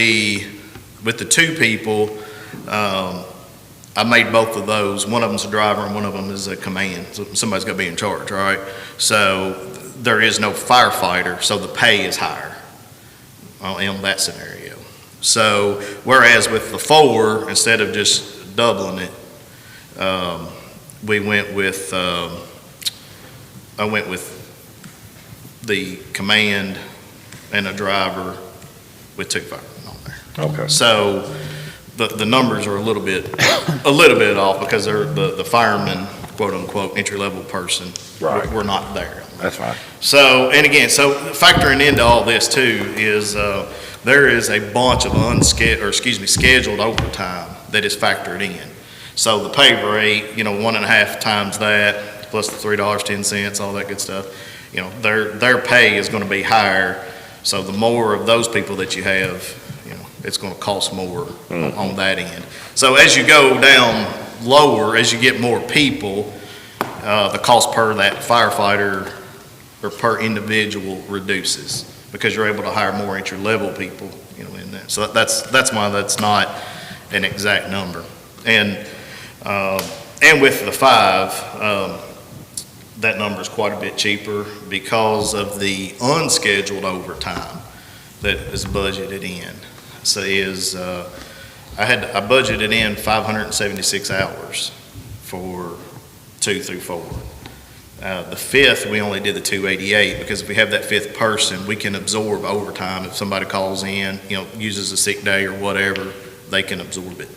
with the two people, I made both of those. One of them's a driver and one of them is a command. So somebody's got to be in charge, all right? So there is no firefighter, so the pay is higher in that scenario. So whereas with the four, instead of just doubling it, we went with, I went with the command and a driver with two firemen on there. Okay. So the numbers are a little bit off because they're the fireman, quote unquote, entry level person. Right. We're not there. That's fine. So, and again, so factoring into all this too is, there is a bunch of scheduled overtime that is factored in. So the pay rate, 1.5 times that, plus the $3.10, all that good stuff, their pay is gonna be higher. So the more of those people that you have, it's gonna cost more on that end. So as you go down lower, as you get more people, the cost per that firefighter or per individual reduces because you're able to hire more entry-level people, in that. So that's why that's not an exact number. And with the five, that number is quite a bit cheaper because of the unscheduled overtime that is budgeted in. So I budgeted in 576 hours for 2 through 4. The fifth, we only did the 288 because if we have that fifth person, we can absorb overtime. If somebody calls in, uses a sick day or whatever, they can absorb it.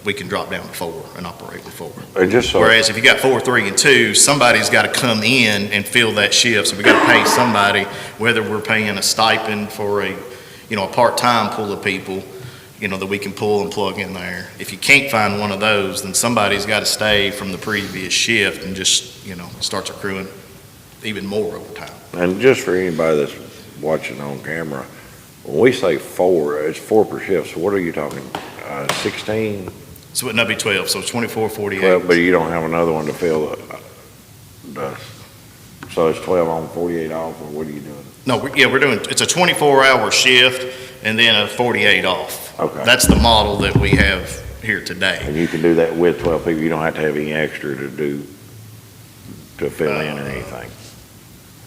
We can drop down to 4 and operate with 4. And just so, Whereas if you got 4, 3, and 2, somebody's got to come in and fill that shift. So we got to pay somebody, whether we're paying a stipend for a part-time pool of people, that we can pull and plug in there. If you can't find one of those, then somebody's got to stay from the previous shift and just, starts accruing even more overtime. and just for anybody that's watching on camera, when we say 4, it's 4 per shift, so what are you talking, 16? So it would not be 12, so it's 24, 48. 12, but you don't have another one to fill so it's 12 on, 48 off, or what are you doing? No, we're doing, it's a 24-hour shift and then a 48 off. Okay. That's the model that we have here today. And you can do that with 12 people, you don't have to have any extra to fill in or anything?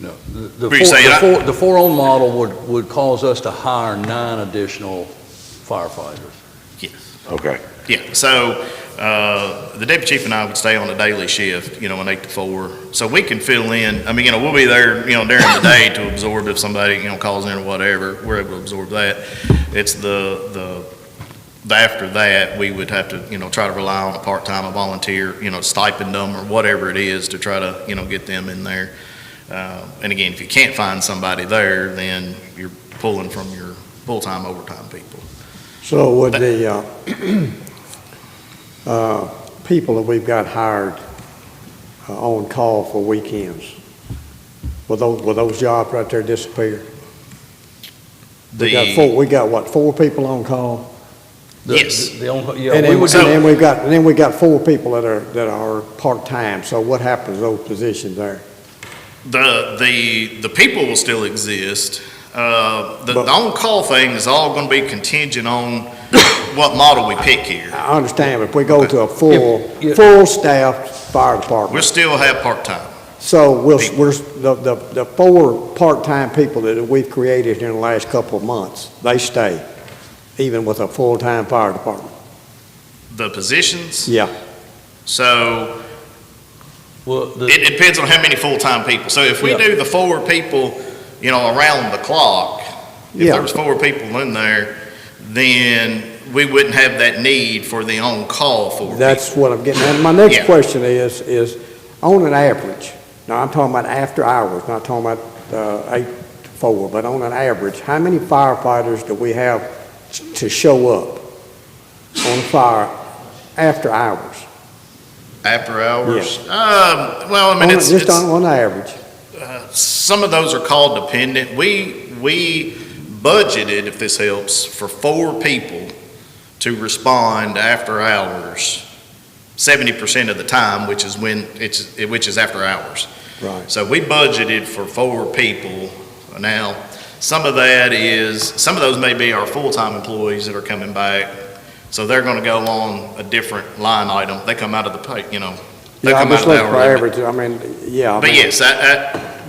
No, What are you saying? the 4-on model would cause us to hire 9 additional firefighters. Yes. Okay. Yeah, so the deputy chief and I would stay on a daily shift, an 8 to 4. So we can fill in, we'll be there, during the day to absorb if somebody, calls in or whatever, we're able to absorb that. It's the after that, we would have to, try to rely on a part-time, a volunteer, stipend them or whatever it is to try to, get them in there. And again, if you can't find somebody there, then you're pulling from your full-time overtime people. So would the people that we've got hired on call for weekends, will those jobs right there disappear? We got 4 people on call? Yes. And then we got 4 people that are part-time, so what happens to those positions there? The people will still exist. The on-call thing is all gonna be contingent on what model we pick here. I understand, but if we go to a full-staffed fire department. We'll still have part-time. So the 4 part-time people that we've created in the last couple of months, they stay, even with a full-time fire department? The positions? Yeah. So Well, It depends on how many full-time people. So if we Yeah. do the 4 people, around the clock, if Yeah. there was 4 people in there, then we wouldn't have that need for the on-call 4 people. That's what I'm getting at. My next Yeah. question is, on an average, now I'm talking about after hours, not talking about 8 to 4, but on an average, how many firefighters do we have to show up on fire after hours? After hours? Well, I mean, Just on average. some of those are call dependent. We budgeted, if this helps, for 4 people to respond after hours 70% of the time, which is after hours. Right. So we budgeted for 4 people. Now, some of those may be our full-time employees that are coming back. So they're gonna go on a different line item. They come out of the pay, they Yeah, I'm come out just of the looking for hourly. average, I mean, yeah. I But mean, yes,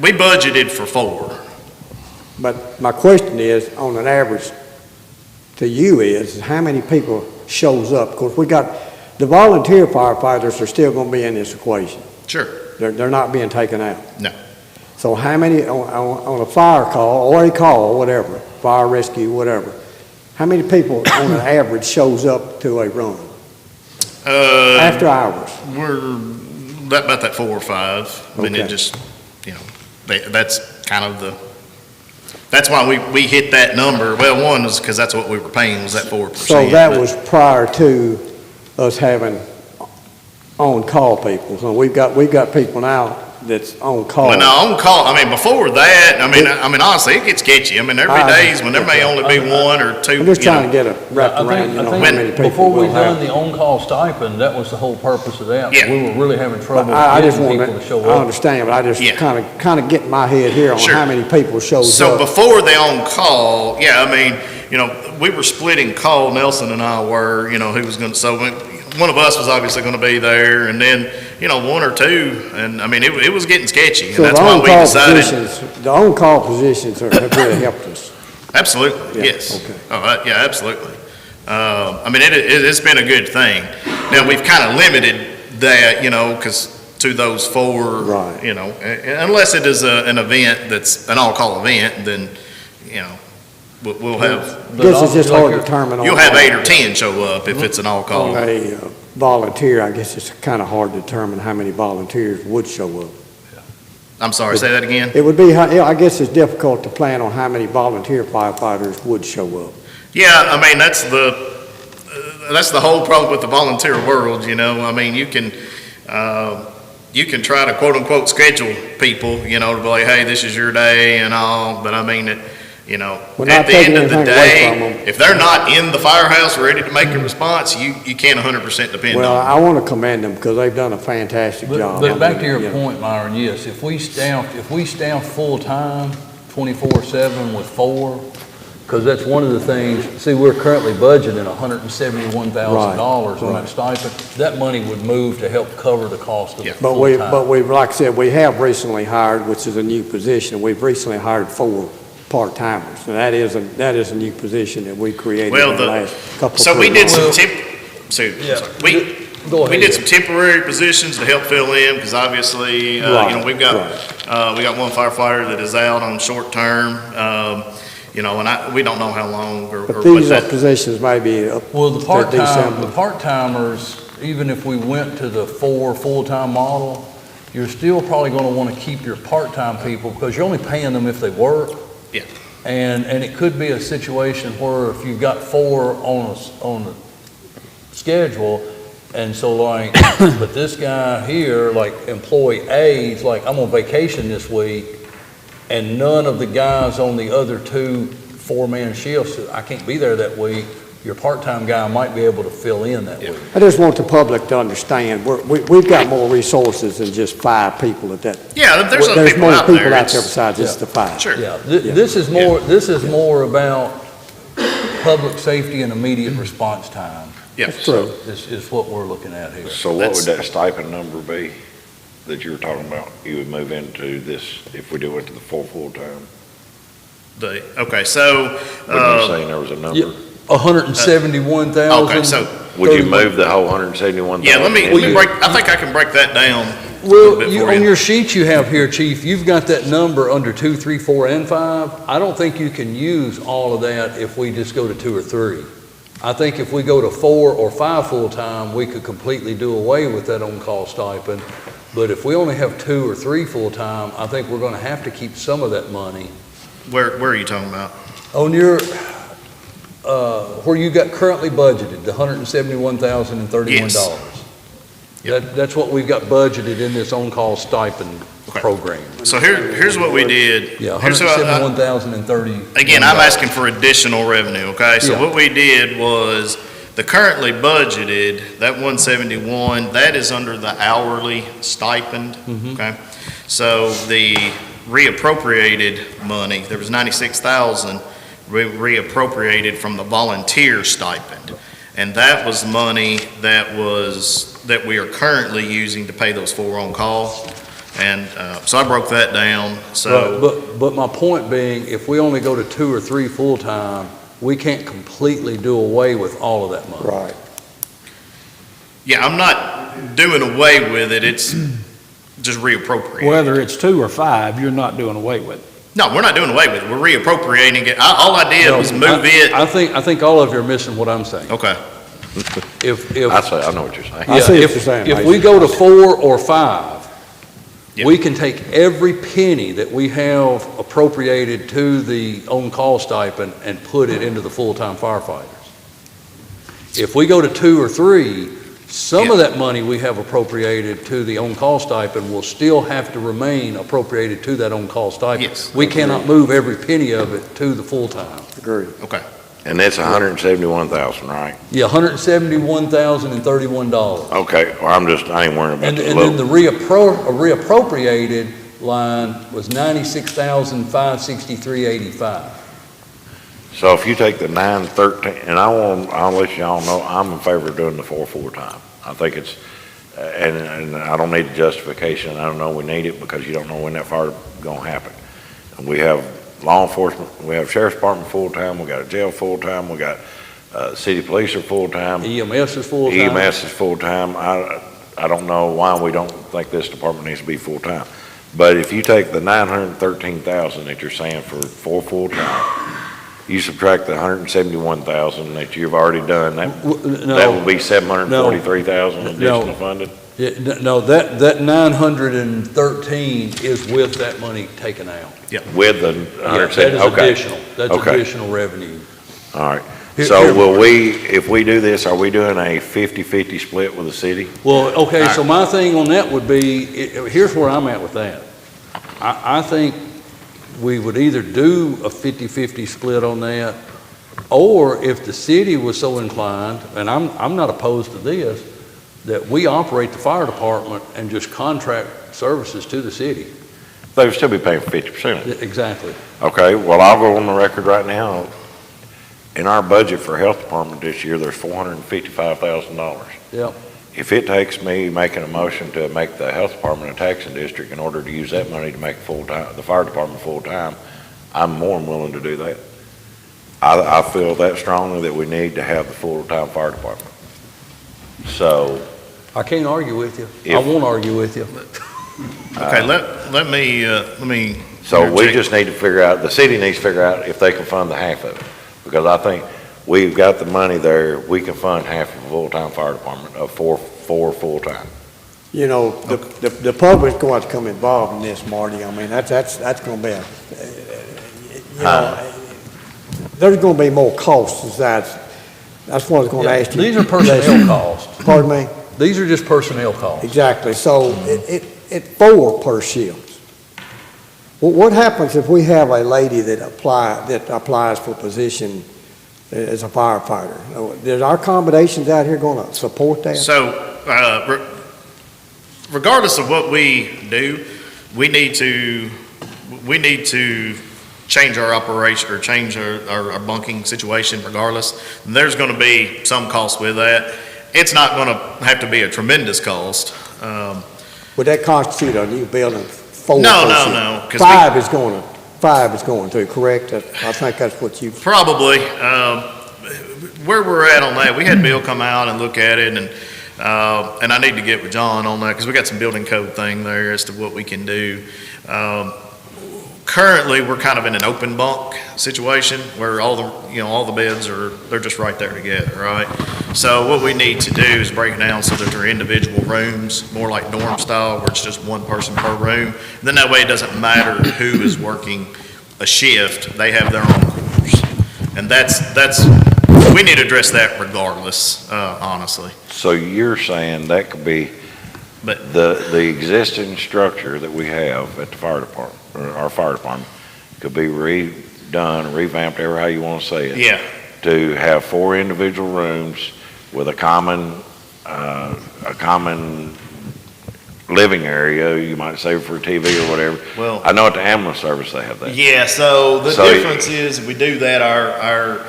we budgeted for 4. But my question is, on an average to you is how many people shows up? Because the volunteer firefighters are still gonna be in this equation. Sure. They're not being taken out. No. So how many, on a fire call, or a call, whatever, fire rescue, whatever, how many people on an average shows up to a run after hours? We're about that 4 or 5. I mean, Okay. it just, that's kind of that's why we hit that number. Well, one is because that's what we were paying, was that 4%. So that but- was prior to us having on-call people. So we've got people now that's on call. Well, no, on call, I mean, before that, I mean, honestly, it gets sketchy. I mean, there'll be days when there may only be 1 or 2. I'm just trying to get a wrap I around, think, how I many people think before we we'll have. done the on-call stipend, that was the whole purpose of that. Yeah. We were really having trouble I just getting want people to show I up. understand, but I just Yeah. kind of get in my head here on Sure. how many people shows So up. before the on-call, yeah, I mean, we were splitting call, Nelson and I were, who was going to, so one of us was obviously going to be there, and then, 1 or 2, and I mean, it was getting sketchy, So and that's the why we on-call decided. positions, the on-call positions have really helped us. Absolutely, Yeah, yes. okay. Oh, yeah, absolutely. I mean, it's been a good thing. Now, we've kind of limited that, because to those 4, Right. Unless it is an event that's an all-call event, then, we'll have, Guess it's just like hard to your- determine. you'll on- have 8 or 10 show up if it's an On all-call. a volunteer, I guess it's kind of hard to determine how many volunteers would show up. I'm sorry, say that again? It would be, I guess it's difficult to plan on how many volunteer firefighters would show up. Yeah, I mean, that's the whole problem with the volunteer world, I mean, you can try to quote-unquote schedule people, to be like, hey, this is your day and all, but I mean, We're at not the taking end of the anything away from day, them. if they're not in the firehouse ready to make a response, you can't 100% depend Well, on them. I want to commend them because they've done a fantastic job. But back I to your mean, point, Myron, yes, if we staff full-time, 24/7 with 4, because that's one of the things, see, we're currently budgeting $171,000 on Right. that stipend. That money would move to help cover the cost of the Yeah. But full-time. we've, like I said, we have recently hired, which is a new position, we've recently hired 4 part-timers. And that is a new position that we created Well, in the last couple of So we 3 did months. some Yeah. Go we ahead. did some temporary positions to help fill in, because obviously, Right, we got one firefighter that is out on short-term, and we don't know how long or But what these are that. positions maybe up Well, the to part-time, December. the part-timers, even if we went to the 4 full-time model, you're still probably gonna wanna keep your part-time people, because you're only paying them if they work. Yeah. And it could be a situation where if you've got 4 on the schedule, and so like, but this guy here, like employee A, is like, I'm on vacation this week, and none of the guys on the other 2 4-man shifts, I can't be there that week, your part-time guy might be able to fill in that week. I just want the public to understand, we've got more resources than just 5 people at that. Yeah, there's other people more out people there. out It's- there besides just the 5. Sure. Yeah, this is more about public safety and immediate response time. Yeah. That's true. Is what we're looking at here. So what would that stipend number be that you were talking about? You would move into this if we do it to the 4 full-time? Okay, so, Wasn't you saying there was a number? Yeah. 171,000. okay, so, Would you move the whole 171,000? yeah, let me break, I think I can break that down a little Well, bit for on you. your sheet you have here, Chief, you've got that number under 2, 3, 4, and 5. I don't think you can use all of that if we just go to 2 or 3. I think if we go to 4 or 5 full-time, we could completely do away with that on-call stipend. But if we only have 2 or 3 full-time, I think we're gonna have to keep some of that money. Where are you talking about? On your, where you got currently budgeted, the $171,031. Yep. That's what we've got budgeted in this on-call stipend Okay. program. So here's what we did. Yeah, Here's what I- 171,030. Again, I'm asking for additional revenue, okay? So Yeah. what we did was, the currently budgeted, that 171, that is under the hourly stipend, okay? So the reappropriated money, there was 96,000 reappropriated from the volunteer stipend. And that was money that we are currently using to pay those 4 on-call. And so I broke that down, so. Right, but my point being, if we only go to 2 or 3 full-time, we can't completely do away with all of that money. Right. Yeah, I'm not doing away with it, it's just reappropriating. Whether it's 2 or 5, you're not doing away with it. No, we're not doing away with it, we're reappropriating it. All I did was move it. I think all of you are missing what I'm saying. Okay, If, I know what you're saying. I see what if- you're saying, If Mason. we go to 4 or 5, Yep. we can take every penny that we have appropriated to the on-call stipend and put it into the full-time firefighters. If we go to 2 or 3, some of that money we have appropriated to the on-call stipend will still have to remain appropriated to that on-call stipend. Yes. We cannot move every penny of it to the full-time. Agreed. okay. And that's 171,000, right? Yeah, $171,031. Okay, well, I ain't worrying about And the then little. the reappropriated line was $96,563.85. So if you take the 913, and I'll let y'all know, I'm in favor of doing the 4 full-time. I think it's, and I don't need a justification. I don't know we need it because you don't know when that fire's gonna happen. And we have law enforcement, we have sheriff's department full-time, we got a jail full-time, we got, city police are full-time. EMS is full-time. EMS is full-time. I don't know why we don't think this department needs to be full-time. But if you take the 913,000 that you're saying for 4 full-time, you subtract the 171,000 that you've already done, that will be 743,000 additional funded? Yeah, no, that 913 is with that money taken out. With the Yeah, that 170, is okay. additional. That's Okay. additional revenue. All right. Here- So here- will we, if we do this, are we doing a 50-50 split with the city? Well, okay, so my thing on that would be, here's where I'm at with that. I think we would either do a 50-50 split on that, or if the city was so inclined, and I'm not opposed to this, that we operate the fire department and just contract services to the city. They would still be paying 50%. Exactly. Okay, well, I'll go on the record right now. In our budget for health department this year, there's $455,000. Yep. If it takes me making a motion to make the health department a taxing district in order to use that money to make the fire department full-time, I'm more than willing to do that. I feel that strongly that we need to have the full-time fire department. So, I can't argue with you. I If- won't argue with you. Okay, let me so we interject. just need to figure out, the city needs to figure out if they can fund the half of it. Because I think we've got the money there, we can fund half of a full-time fire department of four full-time. You know, the public's going to come involved in this, Marty. I mean, that's going to be you know, there's going to be more costs. That's what I was going to ask you. These are personnel costs. Pardon me? These are just personnel costs. Exactly. So it 4 per shift. Well, what happens if we have a lady that applies for a position as a firefighter? Is our accommodations out here going to support that? So, regardless of what we do, we need to change our operation or change our bunking situation regardless. And there's going to be some cost with that. It's not going to have to be a tremendous cost. Would that constitute a new building? 4 No, per no, shift? no, 'cause 5 is going to, correct? I think that's what you. Probably. Where we're at on that, we had Bill come out and look at it, and And I need to get with John on that, because we got some building code thing there as to what we can do. Currently, we're kind of in an open bunk situation where all the beds they're just right there together, right? So what we need to do is break it down so that they're individual rooms, more like dorm style, where it's just one person per room. And then that way it doesn't matter who is working a shift, they have their own quarters. And we need to address that regardless, honestly. So you're saying that could be But the existing structure that we have at the fire department, or our fire department, could be redone, revamped, however how you want to say it. yeah, To have 4 individual rooms with a common living area, you might say for TV or whatever. well, I know at the ambulance service they have that. yeah, so the So- difference is if we do that, our,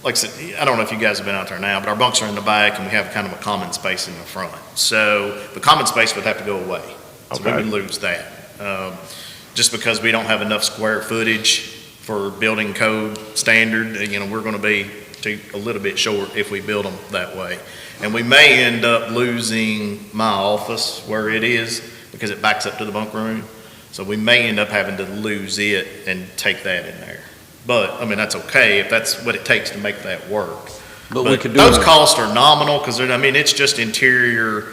like I said, I don't know if you guys have been out there now, but our bunks are in the back and we have kind of a common space in the front. So the common space would have to go away. So we Okay. would lose that. Just because we don't have enough square footage for building code standard, we're gonna be a little bit short if we build them that way. And we may end up losing my office where it is because it backs up to the bunk room. So we may end up having to lose it and take that in there. But, that's okay if that's what it takes to make that work. But we could do those it- costs are nominal because it's just interior,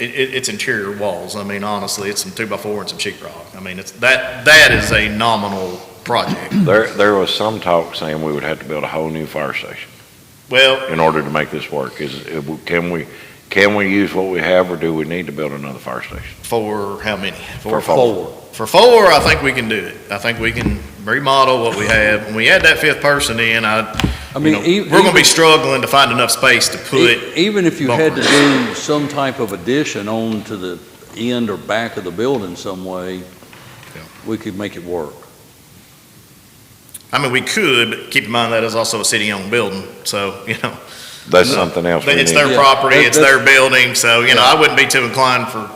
it's interior walls. Honestly, it's some 2x4 and some sheetrock. That is a nominal project. There was some talk saying we would have to build a whole new fire station Well, in order to make this work. Can we use what we have, or do we need to build another fire station? for how many? For 4. For 4, I think we can do it. I think we can remodel what we have. When we add that 5th person in, we're gonna be struggling to find enough space to put. Even if you bunk had to rooms. do some type of addition on to the end or back of the building some way, we could make it work. We could, but keep in mind that is also a city-owned building, so, That's something else we it's need. their Yeah, property, it's that's- their building, so, I wouldn't be too inclined for,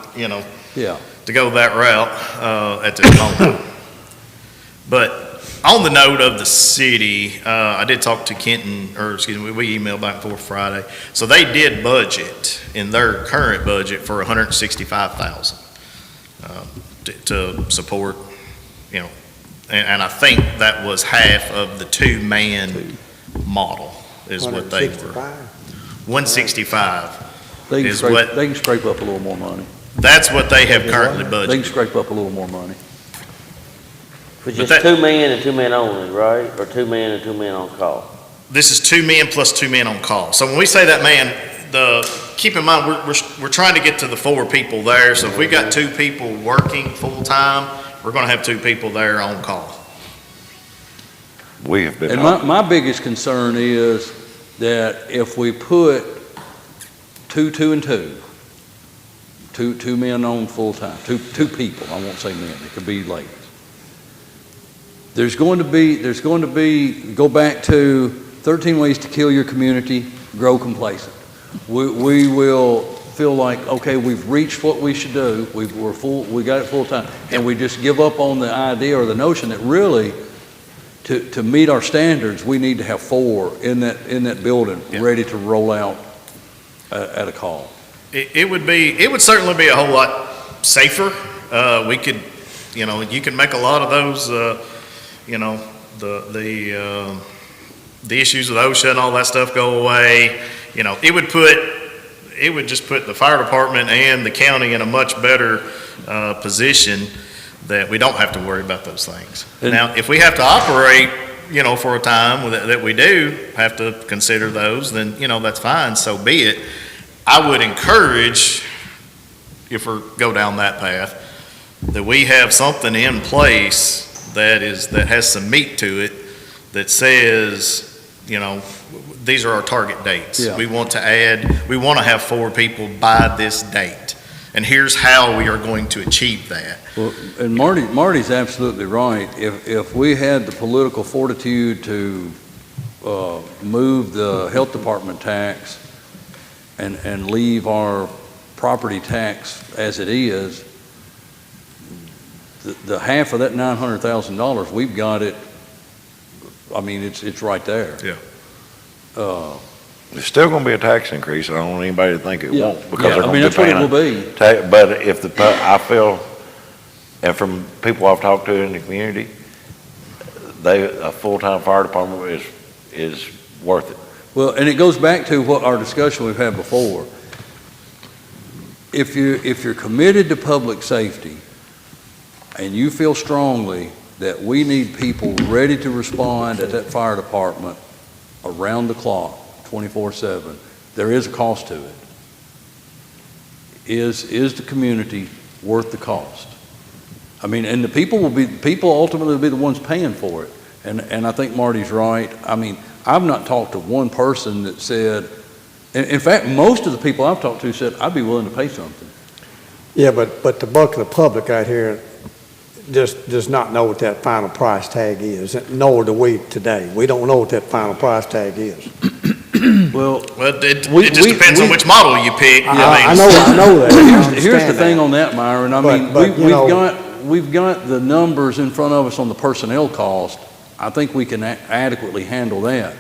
Yeah. to go that route at this moment. But on the note of the city, I did talk to Kenton, we emailed back and forth Friday. So they did budget in their current budget for $165,000 to support, and I think that was half of the 2-man model is what they were. 165. They can Is scrape, what- they can scrape up a little more money. That's what they have currently They budgeted. can scrape up a little more money. For But just that- 2 men and 2 men only, right? Or 2 men and 2 men on call? This is 2 men plus 2 men on call. So when we say that, man, keep in mind, we're trying to get to the 4 people there. So if we got 2 people working full-time, we're gonna have 2 people there on call. We have been. And my biggest concern is that if we put 2, 2, and 2 men on full-time, two people, I won't say men, it could be ladies. There's going to be, go back to 13 ways to kill your community, grow complacent. We will feel like, okay, we've reached what we should do, we got it full-time, and we just give up on the idea or the notion that really, to meet our standards, we need to have 4 in that building, Yeah. ready to roll out at a call. It would certainly be a whole lot safer. We could, you can make a lot of those, the issues with OSHA and all that stuff go away. It would just put the fire department and the county in a much better position that we don't have to worry about those things. And- Now, if we have to operate, for a time that we do have to consider those, then, that's fine, so be it. I would encourage, if we go down that path, that we have something in place that has some meat to it, that says, these are our target dates. Yeah. We want to have 4 people by this date, and here's how we are going to achieve that. Well, and Marty's absolutely right. If we had the political fortitude to move the health department tax and leave our property tax as it is, the half of that $900,000, we've got it. It's right there. Yeah. It's still gonna be a tax increase. I don't want anybody to think it Yeah. won't, because Yeah, they're I gonna mean, be that's what it paying will be. But if I feel, and from people I've talked to in the community, a full-time fire department is worth it. Well, and it goes back to what our discussion we've had before. If you're committed to public safety and you feel strongly that we need people ready to respond at that fire department around the clock, 24/7, there is a cost to it. Is the community worth the cost? I mean, and the people ultimately will be the ones paying for it. And I think Marty's right. I mean, I've not talked to one person that said, in fact, most of the people I've talked to said, I'd be willing to pay something. Yeah, but the bulk of the public out here just does not know what that final price tag is, nor do we today. We don't know what that final price tag is. Well, it just depends on which model you pick. I know that. Here's the thing on that, Myron. I mean, But, we've got the numbers in front of us on the personnel cost. I think we can adequately handle that.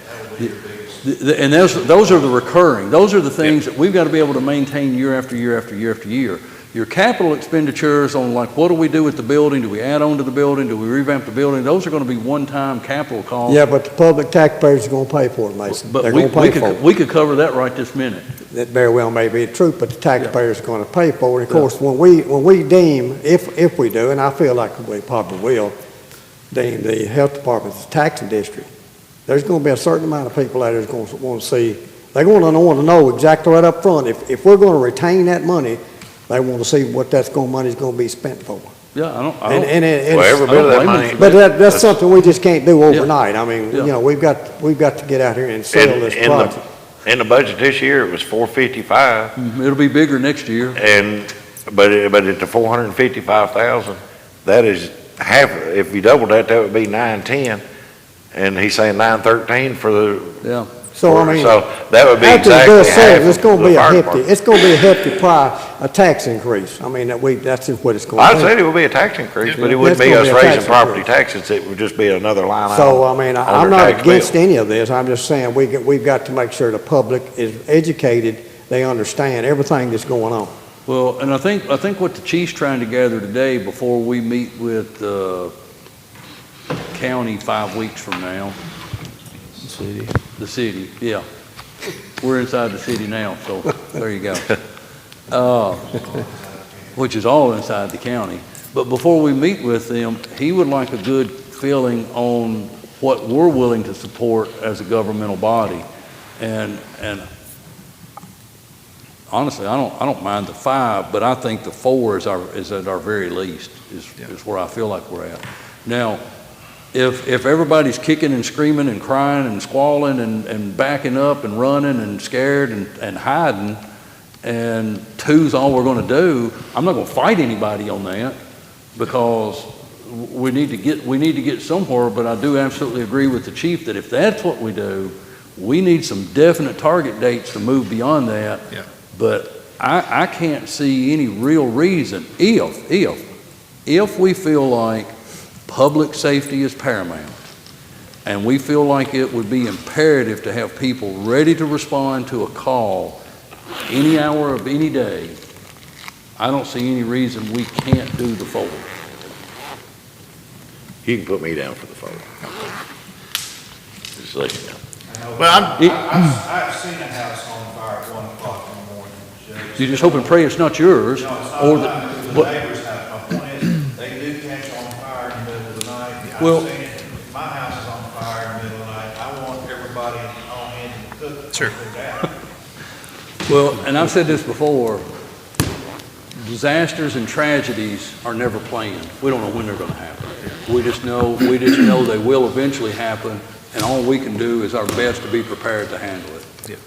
And those are the recurring. Those are the things that we've got to be able to maintain year after year after year after year. Your capital expenditures on, like, what do we do with the building? Do we add on to the building? Do we revamp the building? Those are going to be one-time capital costs. Yeah, but the public taxpayers are going to pay for it, Mason. But They're going to pay for it. we could cover that right this minute. That very well may be the truth, but the taxpayers are going to pay for it. Of course, when we deem, if we do, and I feel like we probably will, deem the health department as a taxing district, there's going to be a certain amount of people out there that's going to want to see, they're going to want to know exactly right up front, if we're going to retain that money, they want to see what money's going to be spent for. Yeah, I don't. Well, every bit of that money. But that's something we just can't do overnight. I mean, Yeah. we've got to get out here and sell this project. In the budget this year, it was 455, It'll be bigger next year. but at the 455,000, that is half. If you doubled that, that would be 910, and he's saying 913 for the. Yeah. So, I mean, So that would be after exactly the dust half settles, it's going to of be the a fire hefty, department. it's going to be a hefty price, a tax increase. I mean, that's just what it's going to I'd be. say it would be a tax increase, but it It's wouldn't be gonna us be a raising tax property increase. taxes. It would just be another line item. So, I mean, I'm on their not tax against bill. any of this. I'm just saying we've got to make sure the public is educated, they understand everything that's going on. Well, and I think what the chief's trying to gather today before we meet with the county 5 weeks from now. The city, yeah. We're inside the city now, so there you go. Which is all inside the county. But before we meet with them, he would like a good feeling on what we're willing to support as a governmental body. And honestly, I don't mind the 5, but I think the 4 is at our very least, is where I feel like we're at. Now, if everybody's kicking and screaming and crying and squalling and backing up and running and scared and hiding, and 2's all we're going to do, I'm not going to fight anybody on that, because we need to get somewhere. But I do absolutely agree with the chief that if that's what we do, we need some definite target dates to move beyond that. Yeah. But I can't see any real reason if we feel like public safety is paramount, and we feel like it would be imperative to have people ready to respond to a call any hour of any day, I don't see any reason we can't do the 4. You can put me down for the 4. Just let you know. Well, I've seen a house on fire at 1 o'clock in the morning, Judge. You just hope and pray it's not yours, No, it's not or mine, it's the what? neighbor's house. My point is, they do catch on fire in the middle of the night. Well- I've seen it, my house is on fire in the middle of the night. I want everybody on hand to cook. Sure. Put it out. Well, and I've said this before, disasters and tragedies are never planned. We don't know when they're going to happen. We just know they will eventually happen, and all we can do is our best to be prepared to handle it.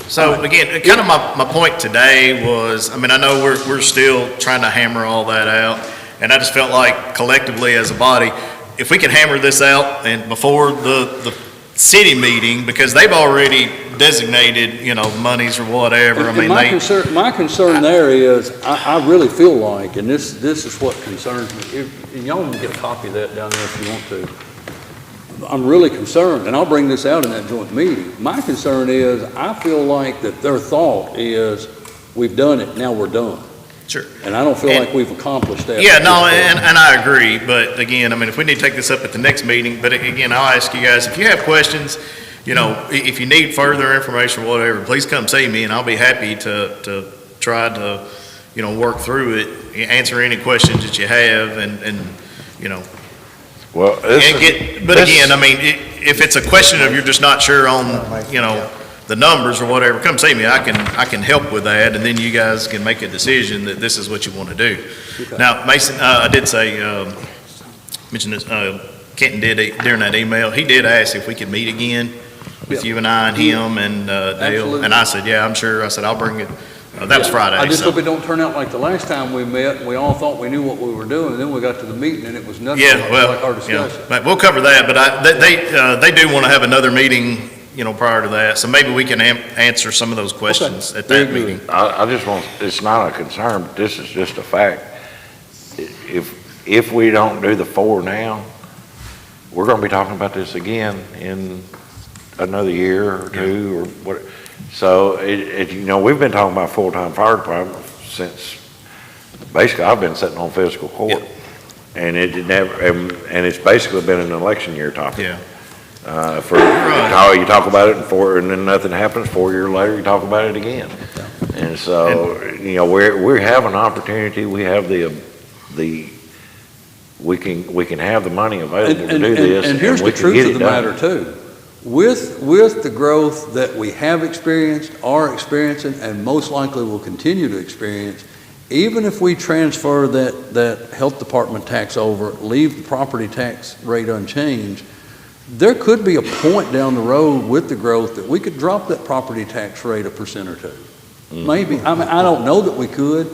so again, kind of my point today was, I mean, I know we're still trying to hammer all that out, and I just felt like collectively as a body, if we can hammer this out and before the city meeting, because they've already designated, monies or whatever. I And mean, my concern there is, I really feel like, and this is what concerns me, and y'all can get a copy of that down there if you want to. I'm really concerned, and I'll bring this out in that joint meeting. My concern is, I feel like that their thought is, we've done it, now we're done. Sure. And I don't feel And- like we've accomplished that. Yeah, no, and I agree, but again, I mean, if we need to take this up at the next meeting, but again, I'll ask you guys, if you have questions, you know, if you need further information or whatever, please come see me, and I'll be happy to try to, you know, work through it, answer any questions that you have, and, you know, Well, but again, I mean, if it's a question of you're just not sure on, you know, the numbers or whatever, come see me. I can help with that, and then you guys can make a decision that this is what you want to do. Okay. Now, Mason, I did say, mention this, Kenton did, during that email, he did ask if we could meet again with Yeah. you and I and him and Dale. Absolutely. And I said, yeah, I'm sure. I said, I'll bring it. That was Friday. I just so. hope it don't turn out like the last time we met, and we all thought we knew what we were doing, and then we got to the meeting, and it was nothing Yeah, well, like our yeah, discussion. but we'll cover that, but they do want to have another meeting, you know, prior to that, so maybe we can answer some of those questions at Very that good. meeting. I just want, it's not a concern, but this is just a fact. If we don't do the 4 now, we're gonna be talking about this again in another year or 2 or what. So you know, we've been talking about full-time fire department since, basically, I've been sitting on fiscal court. And it never, and it's basically been an election year topic. Yeah. How you talk about it and then nothing happens, 4 years later, you talk about it again. And so, you know, we have an opportunity, we have we can have the money available to do this. And here's the we can truth get of it the done. matter too. With the growth that we have experienced, are experiencing, and most likely will continue to experience, even if we transfer that health department tax over, leave the property tax rate unchanged, there could be a point down the road with the growth that we could drop that property tax rate 1% or 2. Maybe. I mean, I don't know that we could.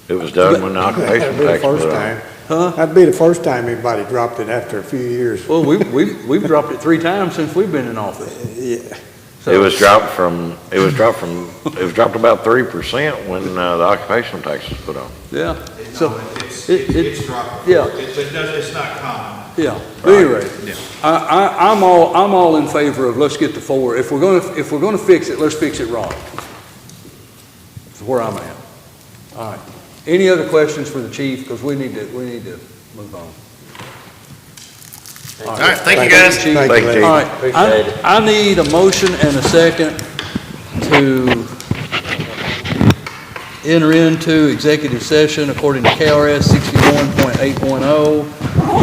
It was done when the occupation That'd be the tax was first on. time. Huh? That'd be the first time anybody dropped it after a few years. Well, we've dropped it 3 times since we've been in office. Yeah. So- It was dropped about 3% when the occupational tax was put on. Yeah. It's So, not, it- it's dropped. yeah. It's not common. yeah. At any rate, I'm all in favor of, let's get to 4. If we're gonna fix it, let's fix it right. That's where I'm at. All right. Any other questions for the chief? Because we need to move on. All right, thank you, guys. Chief. Thank you, Chief. All right. Appreciate it. I need a motion and a second to enter into executive session according to KRS 61.810,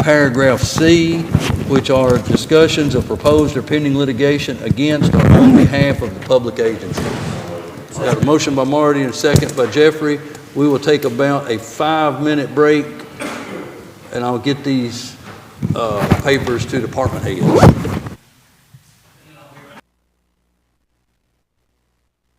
paragraph C, which are discussions of proposed or pending litigation against or on behalf of the public agency. Got a motion by Marty and a second by Jeffrey. We will take about a 5-minute break, and I'll get these papers to department heads.